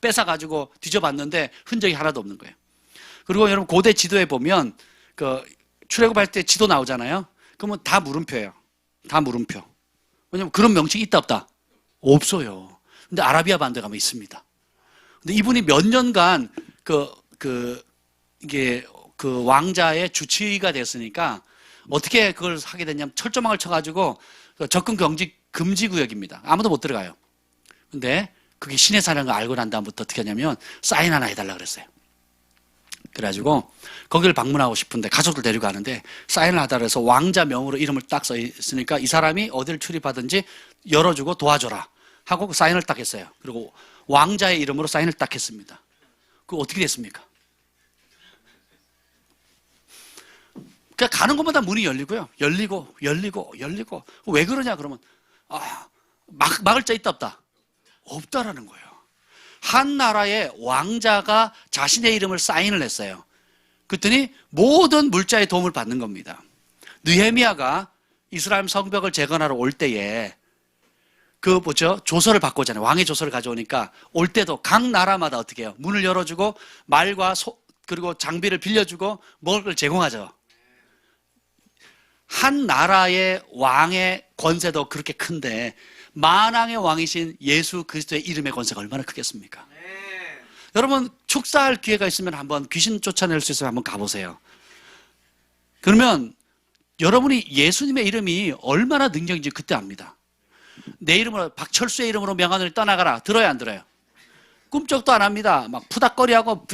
뺏어가지고 뒤져봤는데 흔적이 하나도 없는 거예요. 그리고 여러분 고대 지도에 보면 그 출애굽할 때 지도 나오잖아요. 그러면 다 물음표예요. 다 물음표. 왜냐면 그런 명칭이 있다 없다? 없어요. 근데 아라비아 반도에 가면 있습니다. 근데 이분이 몇 년간 이게 그 왕자의 주치의가 됐으니까 어떻게 그걸 하게 됐냐면 철조망을 쳐가지고 접근 금지 구역입니다. 아무도 못 들어가요. 근데 그게 신의 사라는 걸 알고 난 다음부터 어떻게 하냐면 사인 하나 해달라 그랬어요. 그래가지고 거기를 방문하고 싶은데 가족들 데리고 가는데 사인을 하달라 해서 왕자 명으로 이름을 딱 써 있으니까 이 사람이 어디를 출입하든지 열어주고 도와줘라 하고 그 사인을 딱 했어요. 그리고 왕자의 이름으로 사인을 딱 했습니다. 그거 어떻게 됐습니까? 그러니까 가는 곳마다 문이 열리고요. 열리고. 왜 그러냐 그러면 막을 자 있다 없다? 없다라는 거예요. 한 나라의 왕자가 자신의 이름을 사인을 했어요. 그랬더니 모든 물자의 도움을 받는 겁니다. 느헤미야가 이스라엘 성벽을 재건하러 올 때에 조서를 바꾸잖아요. 왕의 조서를 가져오니까 올 때도 각 나라마다 어떻게 해요? 문을 열어주고 말과 그리고 장비를 빌려주고 먹을 걸 제공하죠. 한 나라의 왕의 권세도 그렇게 큰데 만왕의 왕이신 예수 그리스도의 이름의 권세가 얼마나 크겠습니까? 여러분 축사할 기회가 있으면 한번 귀신 쫓아낼 수 있으면 한번 가보세요. 그러면 여러분이 예수님의 이름이 얼마나 능력인지 그때 압니다. 내 이름으로 박철수의 이름으로 명하노니 떠나가라 들어요 안 들어요? 꿈쩍도 안 합니다. 막 푸닥거리하고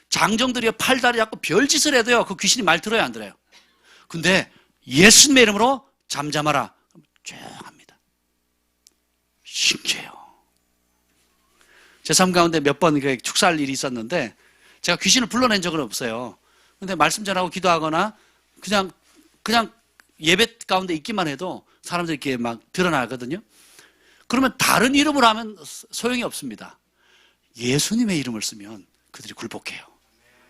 장정들이 팔다리 잡고 별짓을 해도요 그 귀신이 말 들어요 안 들어요? 근데 예수님의 이름으로 잠잠하라 조용합니다. 신기해요. 제 삶 가운데 몇 번 축사할 일이 있었는데 제가 귀신을 불러낸 적은 없어요. 근데 말씀 전하고 기도하거나 그냥 예배 가운데 있기만 해도 사람들이 이렇게 막 드러나거든요. 그러면 다른 이름으로 하면 소용이 없습니다. 예수님의 이름을 쓰면 그들이 굴복해요.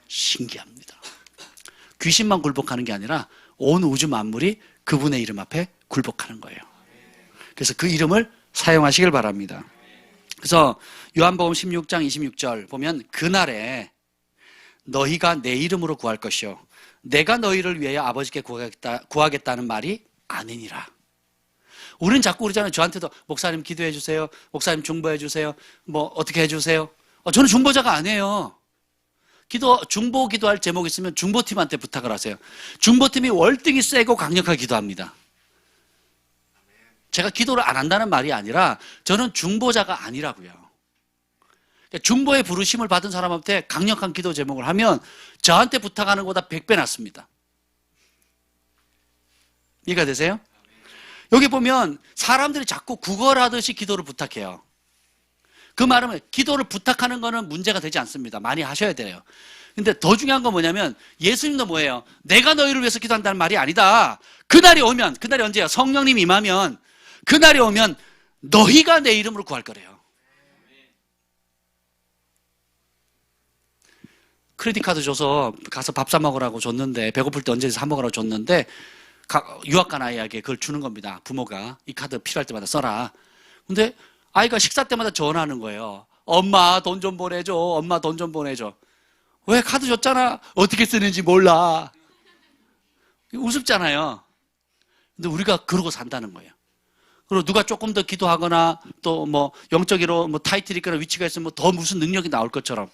신기합니다. 귀신만 굴복하는 게 아니라 온 우주 만물이 그분의 이름 앞에 굴복하는 거예요. 그래서 그 이름을 사용하시길 바랍니다. 그래서 요한복음 16장 26절 보면 그날에 너희가 내 이름으로 구할 것이요 내가 너희를 위하여 아버지께 구하겠다는 말이 아니니라. 우리는 자꾸 그러잖아요. 저한테도 목사님 기도해 주세요. 목사님 중보해 주세요. 뭐 어떻게 해 주세요. 저는 중보자가 아니에요. 중보 기도할 제목 있으면 중보팀한테 부탁을 하세요. 중보팀이 월등히 세고 강력하게 기도합니다. 제가 기도를 안 한다는 말이 아니라 저는 중보자가 아니라고요. 중보의 부르심을 받은 사람한테 강력한 기도 제목을 하면 저한테 부탁하는 것보다 100배 낫습니다. 이해가 되세요? 여기 보면 사람들이 자꾸 구걸하듯이 기도를 부탁해요. 그 말은 기도를 부탁하는 거는 문제가 되지 않습니다. 많이 하셔야 돼요. 근데 더 중요한 건 뭐냐면 예수님도 뭐예요? 내가 너희를 위해서 기도한다는 말이 아니다. 그날이 오면, 그날이 언제예요? 성령님이 임하면 그날이 오면 너희가 내 이름으로 구할 거래요. 크레딧 카드 줘서 가서 밥 사 먹으라고 줬는데 배고플 때 언제든지 사 먹으라고 줬는데 유학 간 아이에게 그걸 주는 겁니다. 부모가 이 카드 필요할 때마다 써라. 근데 아이가 식사 때마다 전화하는 거예요. 엄마 돈 좀 보내줘. 엄마 돈 좀 보내줘. 왜? 카드 줬잖아. 어떻게 쓰는지 몰라. 우습잖아요. 근데 우리가 그러고 산다는 거예요. 그리고 누가 조금 더 기도하거나 또 뭐 영적으로 뭐 타이틀이 있거나 위치가 있으면 뭐 더 무슨 능력이 나올 것처럼.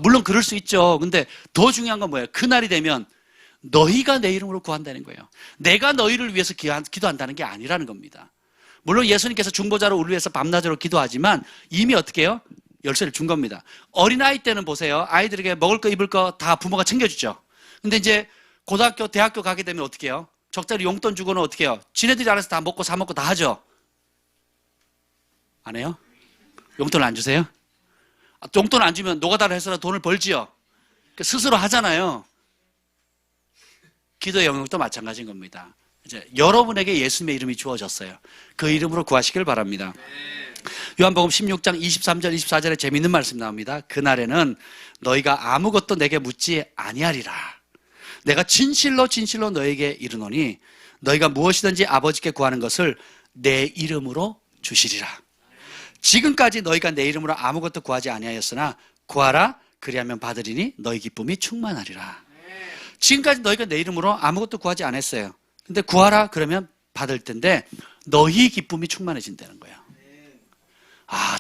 물론 그럴 수 있죠. 근데 더 중요한 건 뭐예요? 그날이 되면 너희가 내 이름으로 구한다는 거예요. 내가 너희를 위해서 기도한다는 게 아니라는 겁니다. 물론 예수님께서 중보자로 우리를 위해서 밤낮으로 기도하지만 이미 어떻게 해요? 열쇠를 준 겁니다. 어린아이 때는 보세요. 아이들에게 먹을 거 입을 거 다 부모가 챙겨주죠. 근데 이제 고등학교, 대학교 가게 되면 어떻게 해요? 적절히 용돈 주고는 어떻게 해요? 지네들이 알아서 다 먹고 사 먹고 다 하죠. 안 해요? 용돈을 안 주세요? 용돈 안 주면 노가다를 해서라도 돈을 벌지요. 스스로 하잖아요. 기도의 영역도 마찬가지인 겁니다. 이제 여러분에게 예수님의 이름이 주어졌어요. 그 이름으로 구하시길 바랍니다. 요한복음 16장 23절 24절에 재미있는 말씀 나옵니다. 그날에는 너희가 아무것도 내게 묻지 아니하리라. 내가 진실로 진실로 너에게 이르노니 너희가 무엇이든지 아버지께 구하는 것을 내 이름으로 주시리라. 지금까지 너희가 내 이름으로 아무것도 구하지 아니하였으나 구하라 그리하면 받으리니 너희 기쁨이 충만하리라. 지금까지 너희가 내 이름으로 아무것도 구하지 않았어요. 근데 구하라 그러면 받을 텐데 너희 기쁨이 충만해진다는 거예요.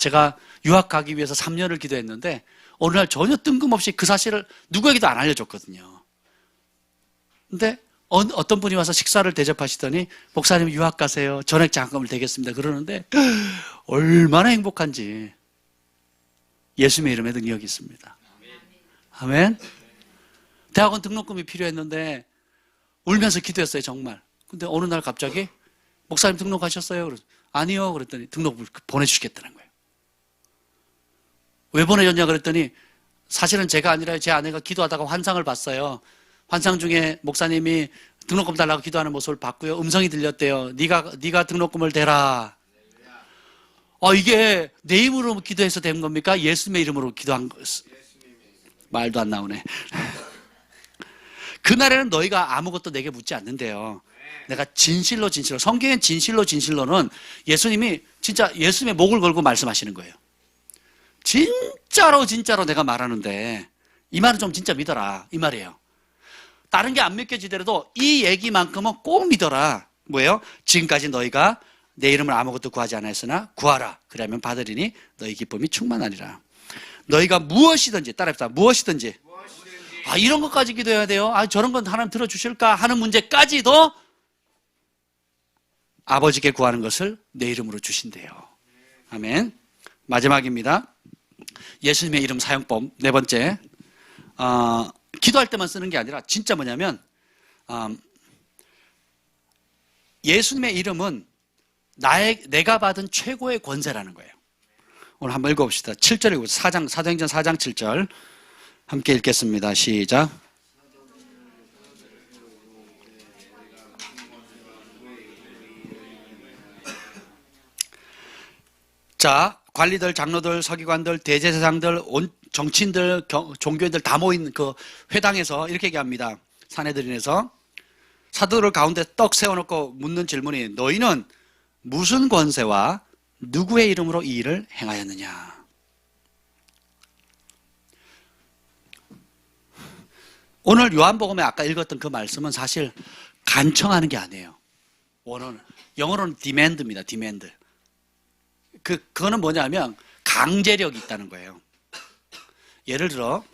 제가 유학 가기 위해서 3년을 기도했는데 어느 날 전혀 뜬금없이 그 사실을 누구에게도 안 알려줬거든요. 근데 어떤 분이 와서 식사를 대접하시더니 목사님 유학 가세요. 전액 장학금을 대겠습니다. 그러는데 얼마나 행복한지 예수님의 이름에 능력이 있습니다. 아멘. 대학원 등록금이 필요했는데 울면서 기도했어요, 정말. 근데 어느 날 갑자기 목사님 등록하셨어요? 그래서 아니요. 그랬더니 등록을 보내주시겠다는 거예요. 왜 보내줬냐 그랬더니 사실은 제가 아니라 제 아내가 기도하다가 환상을 봤어요. 환상 중에 목사님이 등록금 달라고 기도하는 모습을 봤고요. 음성이 들렸대요. 네가 등록금을 대라. 이게 내 이름으로 기도해서 된 겁니까? 예수님의 이름으로 기도한 거. 말도 안 나오네. 그날에는 너희가 아무것도 내게 묻지 않는데요. 내가 진실로 성경의 진실로는 예수님이 진짜 예수님의 목을 걸고 말씀하시는 거예요. 진짜로 내가 말하는데 이 말은 좀 진짜 믿어라 이 말이에요. 다른 게 안 믿겨지더라도 이 얘기만큼은 꼭 믿어라. 뭐예요? 지금까지 너희가 내 이름을 아무것도 구하지 않았으나 구하라 그러면 받으리니 너희 기쁨이 충만하리라. 너희가 무엇이든지 따라합시다. 무엇이든지. 이런 것까지 기도해야 돼요. 저런 건 하나님 들어주실까 하는 문제까지도 아버지께 구하는 것을 내 이름으로 주신대요. 아멘. 마지막입니다. 예수님의 이름 사용법 네 번째. 기도할 때만 쓰는 게 아니라 진짜 뭐냐면 예수님의 이름은 내가 받은 최고의 권세라는 거예요. 오늘 한번 읽어봅시다. 7절에 사도행전 4장 7절 함께 읽겠습니다. 시작. 자, 관리들, 장로들, 서기관들, 대제사장들, 정치인들, 종교인들 다 모인 그 회당에서 이렇게 얘기합니다. 산헤드린에서 사도들 가운데 떡 세워놓고 묻는 질문이 너희는 무슨 권세와 누구의 이름으로 이 일을 행하였느냐? 오늘 요한복음에 아까 읽었던 그 말씀은 사실 간청하는 게 아니에요. 영어로는 demand입니다. demand. 그거는 뭐냐면 강제력이 있다는 거예요. 예를 들어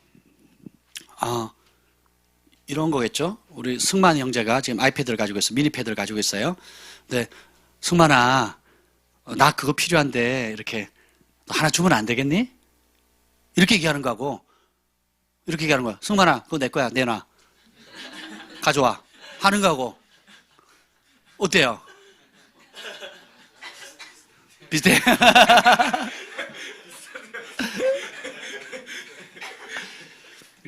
이런 거겠죠. 우리 승만 형제가 지금 아이패드를 가지고 있어요. 미니패드를 가지고 있어요. 근데 승만아 나 그거 필요한데 이렇게 너 하나 주면 안 되겠니? 이렇게 얘기하는 거하고 이렇게 얘기하는 거야. 승만아 그거 내 거야. 내놔. 가져와. 하는 거하고 어때요? 비슷해.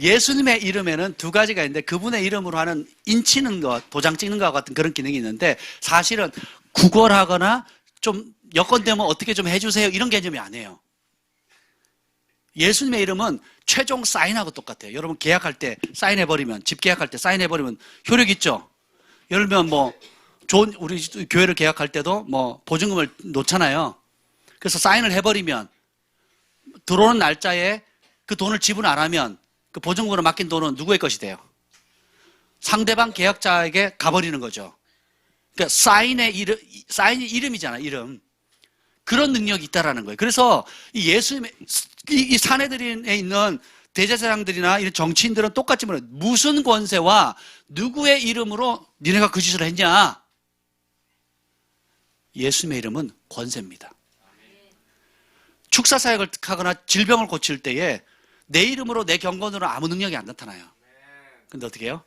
예수님의 이름에는 두 가지가 있는데 그분의 이름으로 하는 인치는 것, 도장 찍는 것 같은 그런 기능이 있는데 사실은 구걸하거나 좀 여건되면 어떻게 좀 해주세요 이런 개념이 아니에요. 예수님의 이름은 최종 사인하고 똑같아요. 여러분 계약할 때 사인해버리면 집 계약할 때 사인해버리면 효력 있죠. 예를 들면 우리 교회를 계약할 때도 보증금을 놓잖아요. 그래서 사인을 해버리면 들어오는 날짜에 그 돈을 지불 안 하면 그 보증금으로 맡긴 돈은 누구의 것이 돼요? 상대방 계약자에게 가버리는 거죠. 그러니까 사인이 이름이잖아, 이름. 그런 능력이 있다라는 거예요. 그래서 이 예수님의 이 산헤드린에 있는 대제사장들이나 이런 정치인들은 똑같이 말해요. 무슨 권세와 누구의 이름으로 니네가 그 짓을 했냐? 예수님의 이름은 권세입니다. 축사 사역을 하거나 질병을 고칠 때에 내 이름으로 내 경건으로 아무 능력이 안 나타나요. 근데 어떻게 해요?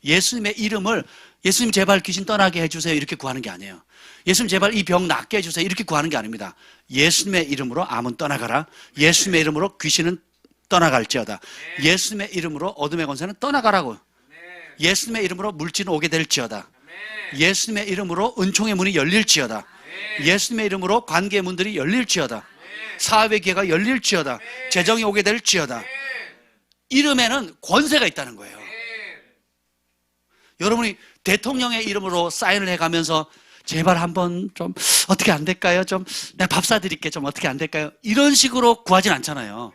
예수님의 이름을 예수님 제발 귀신 떠나게 해주세요 이렇게 구하는 게 아니에요. 예수님 제발 이 병 낫게 해주세요 이렇게 구하는 게 아닙니다. 예수님의 이름으로 암은 떠나가라. 예수님의 이름으로 귀신은 떠나갈지어다. 예수님의 이름으로 어둠의 권세는 떠나가라고. 예수님의 이름으로 물질은 오게 될지어다. 예수님의 이름으로 은총의 문이 열릴지어다. 예수님의 이름으로 관계의 문들이 열릴지어다. 사업의 기회가 열릴지어다. 재정이 오게 될지어다. 이름에는 권세가 있다는 거예요. 여러분이 대통령의 이름으로 사인을 해가면서 제발 한번 좀 어떻게 안 될까요? 좀 내가 밥 사드릴게 좀 어떻게 안 될까요? 이런 식으로 구하진 않잖아요.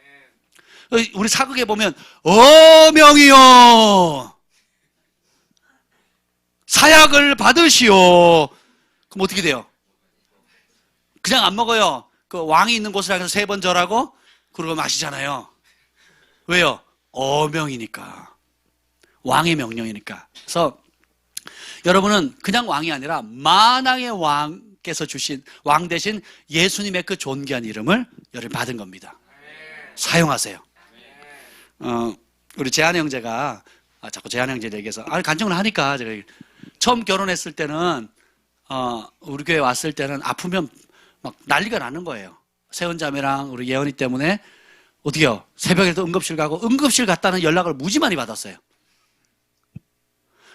우리 사극에 보면 어명이요 사약을 받으시오. 그럼 어떻게 돼요? 그냥 안 먹어요. 그 왕이 있는 곳을 가서 3번 절하고 그러고 마시잖아요. 왜요? 어명이니까. 왕의 명령이니까. 그래서 여러분은 그냥 왕이 아니라 만왕의 왕께서 주신 왕 대신 예수님의 그 존귀한 이름을 여러분 받은 겁니다. 사용하세요. 우리 재한 형제가 자꾸 재한 형제 얘기해서 간증을 하니까 제가 처음 결혼했을 때는 우리 교회 왔을 때는 아프면 막 난리가 나는 거예요. 세훈자매랑 우리 예언이 때문에 어떻게요? 새벽에도 응급실 가고 응급실 갔다는 연락을 무지 많이 받았어요.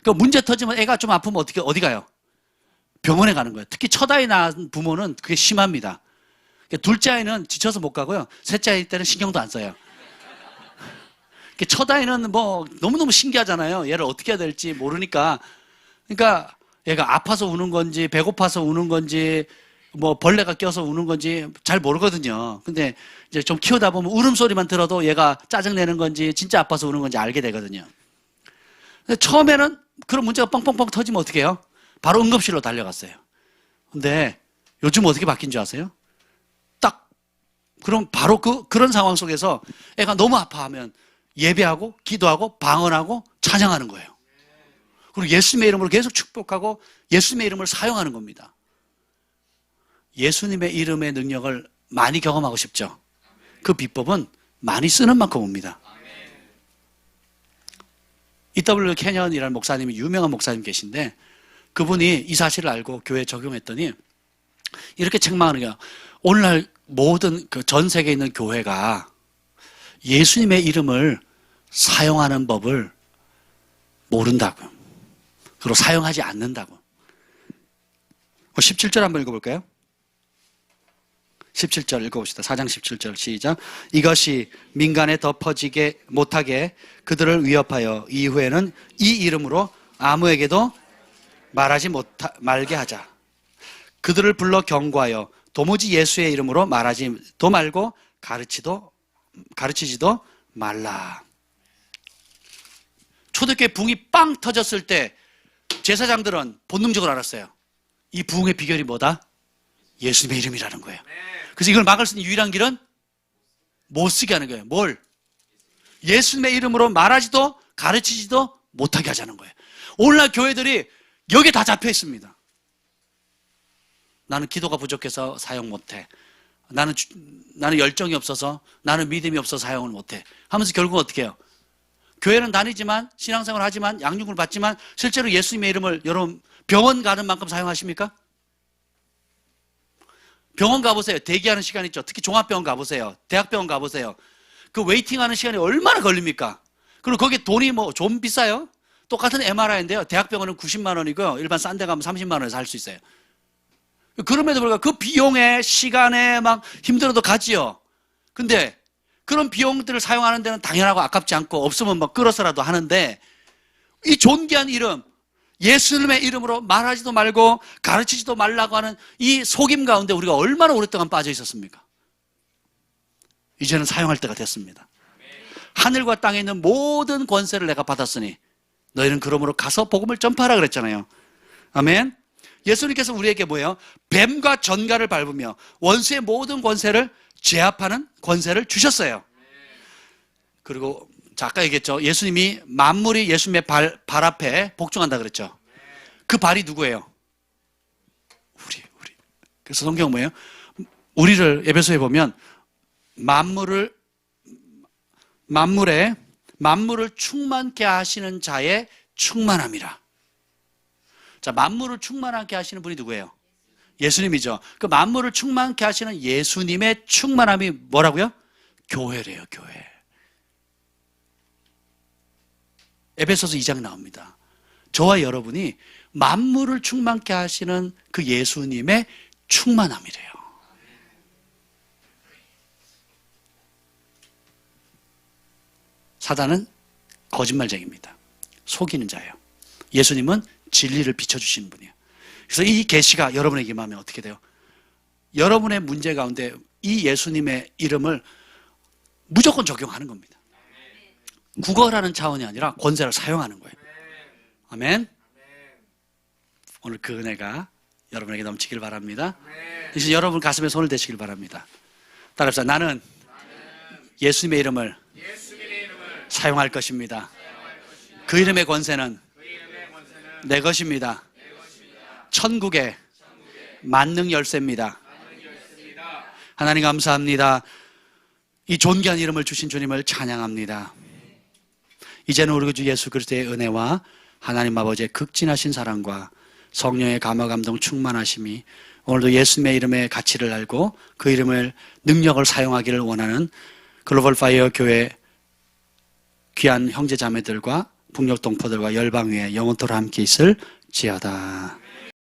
그 문제 터지면 애가 좀 아프면 어디 가요? 병원에 가는 거예요. 특히 첫 아이 낳은 부모는 그게 심합니다. 둘째 아이는 지쳐서 못 가고요. 셋째 아이 때는 신경도 안 써요. 첫 아이는 뭐 너무너무 신기하잖아요. 얘를 어떻게 해야 될지 모르니까. 그러니까 얘가 아파서 우는 건지 배고파서 우는 건지 뭐 벌레가 껴서 우는 건지 잘 모르거든요. 근데 이제 좀 키우다 보면 울음소리만 들어도 얘가 짜증내는 건지 진짜 아파서 우는 건지 알게 되거든요. 근데 처음에는 그런 문제가 뻥뻥뻥 터지면 어떻게 해요? 바로 응급실로 달려갔어요. 근데 요즘 어떻게 바뀐 줄 아세요? 딱 그럼 바로 그런 상황 속에서 애가 너무 아파하면 예배하고 기도하고 방언하고 찬양하는 거예요. 그리고 예수님의 이름으로 계속 축복하고 예수님의 이름을 사용하는 겁니다. 예수님의 이름의 능력을 많이 경험하고 싶죠? 그 비법은 많이 쓰는 만큼 옵니다. E.W. 캐년이라는 목사님이 유명한 목사님 계신데 그분이 이 사실을 알고 교회에 적용했더니 이렇게 책망하는 거예요. 오늘날 모든 그 전 세계에 있는 교회가 예수님의 이름을 사용하는 법을 모른다고요. 그리고 사용하지 않는다고. 17절 한번 읽어볼까요? 17절 읽어봅시다. 4장 17절 시작. 이것이 민간에 더 퍼지게 못하게 그들을 위협하여 이후에는 이 이름으로 아무에게도 말하지 말게 하자. 그들을 불러 경고하여 도무지 예수의 이름으로 말하지도 말고 가르치지도 말라. 초대교회 붕이 빵 터졌을 때 제사장들은 본능적으로 알았어요. 이 부흥의 비결이 뭐다? 예수님의 이름이라는 거예요. 그래서 이걸 막을 수 있는 유일한 길은 못 쓰게 하는 거예요. 뭘? 예수님의 이름으로 말하지도 가르치지도 못하게 하자는 거예요. 오늘날 교회들이 여기에 다 잡혀 있습니다. 나는 기도가 부족해서 사용 못해. 나는 열정이 없어서, 나는 믿음이 없어서 사용을 못해. 하면서 결국 어떻게 해요? 교회는 다니지만, 신앙생활 하지만, 양육을 받지만, 실제로 예수님의 이름을 여러분 병원 가는 만큼 사용하십니까? 병원 가보세요. 대기하는 시간 있죠. 특히 종합병원 가보세요. 대학병원 가보세요. 그 웨이팅하는 시간이 얼마나 걸립니까? 그리고 거기 돈이 뭐 좀 비싸요? 똑같은 MRI인데요. 대학병원은 90만 원이고요. 일반 싼 데 가면 30만 원에서 할 수 있어요. 그럼에도 불구하고 그 비용에 시간에 막 힘들어도 가지요. 근데 그런 비용들을 사용하는 데는 당연하고 아깝지 않고 없으면 막 끌어서라도 하는데 이 존귀한 이름 예수님의 이름으로 말하지도 말고 가르치지도 말라고 하는 이 속임 가운데 우리가 얼마나 오랫동안 빠져 있었습니까? 이제는 사용할 때가 됐습니다. 하늘과 땅에 있는 모든 권세를 내가 받았으니 너희는 그러므로 가서 복음을 전파하라 그랬잖아요. 아멘. 예수님께서 우리에게 뭐예요? 뱀과 전갈을 밟으며 원수의 모든 권세를 제압하는 권세를 주셨어요. 그리고 아까 얘기했죠. 예수님이 만물이 예수님의 발 앞에 복종한다 그랬죠. 그 발이 누구예요? 우리. 그래서 성경 뭐예요? 우리를 에베소에 보면 만물을 충만케 하시는 자의 충만함이라. 자, 만물을 충만하게 하시는 분이 누구예요? 예수님이죠. 그 만물을 충만케 하시는 예수님의 충만함이 뭐라고요? 교회래요, 교회. 에베소서 2장 나옵니다. 저와 여러분이 만물을 충만케 하시는 그 예수님의 충만함이래요. 사단은 거짓말쟁이입니다. 속이는 자예요. 예수님은 진리를 비춰주시는 분이에요. 그래서 이 계시가 여러분에게 임하면 어떻게 돼요? 여러분의 문제 가운데 이 예수님의 이름을 무조건 적용하는 겁니다. 구걸하는 차원이 아니라 권세를 사용하는 거예요. 아멘. 오늘 그 은혜가 여러분에게 넘치길 바랍니다. 이제 여러분 가슴에 손을 대시길 바랍니다. 따라합시다. 나는 예수님의 이름을 사용할 것입니다. 그 이름의 권세는 내 것입니다. 천국의 만능 열쇠입니다. 하나님 감사합니다. 이 존귀한 이름을 주신 주님을 찬양합니다. 이제는 우리 주 예수 그리스도의 은혜와 하나님 아버지의 극진하신 사랑과 성령의 감화 감동 충만하심이 오늘도 예수님의 이름의 가치를 알고 그 이름을 능력을 사용하기를 원하는 글로벌 파이어 교회 귀한 형제 자매들과 북녘 동포들과 열방 위에 영원토록 함께 있을지어다.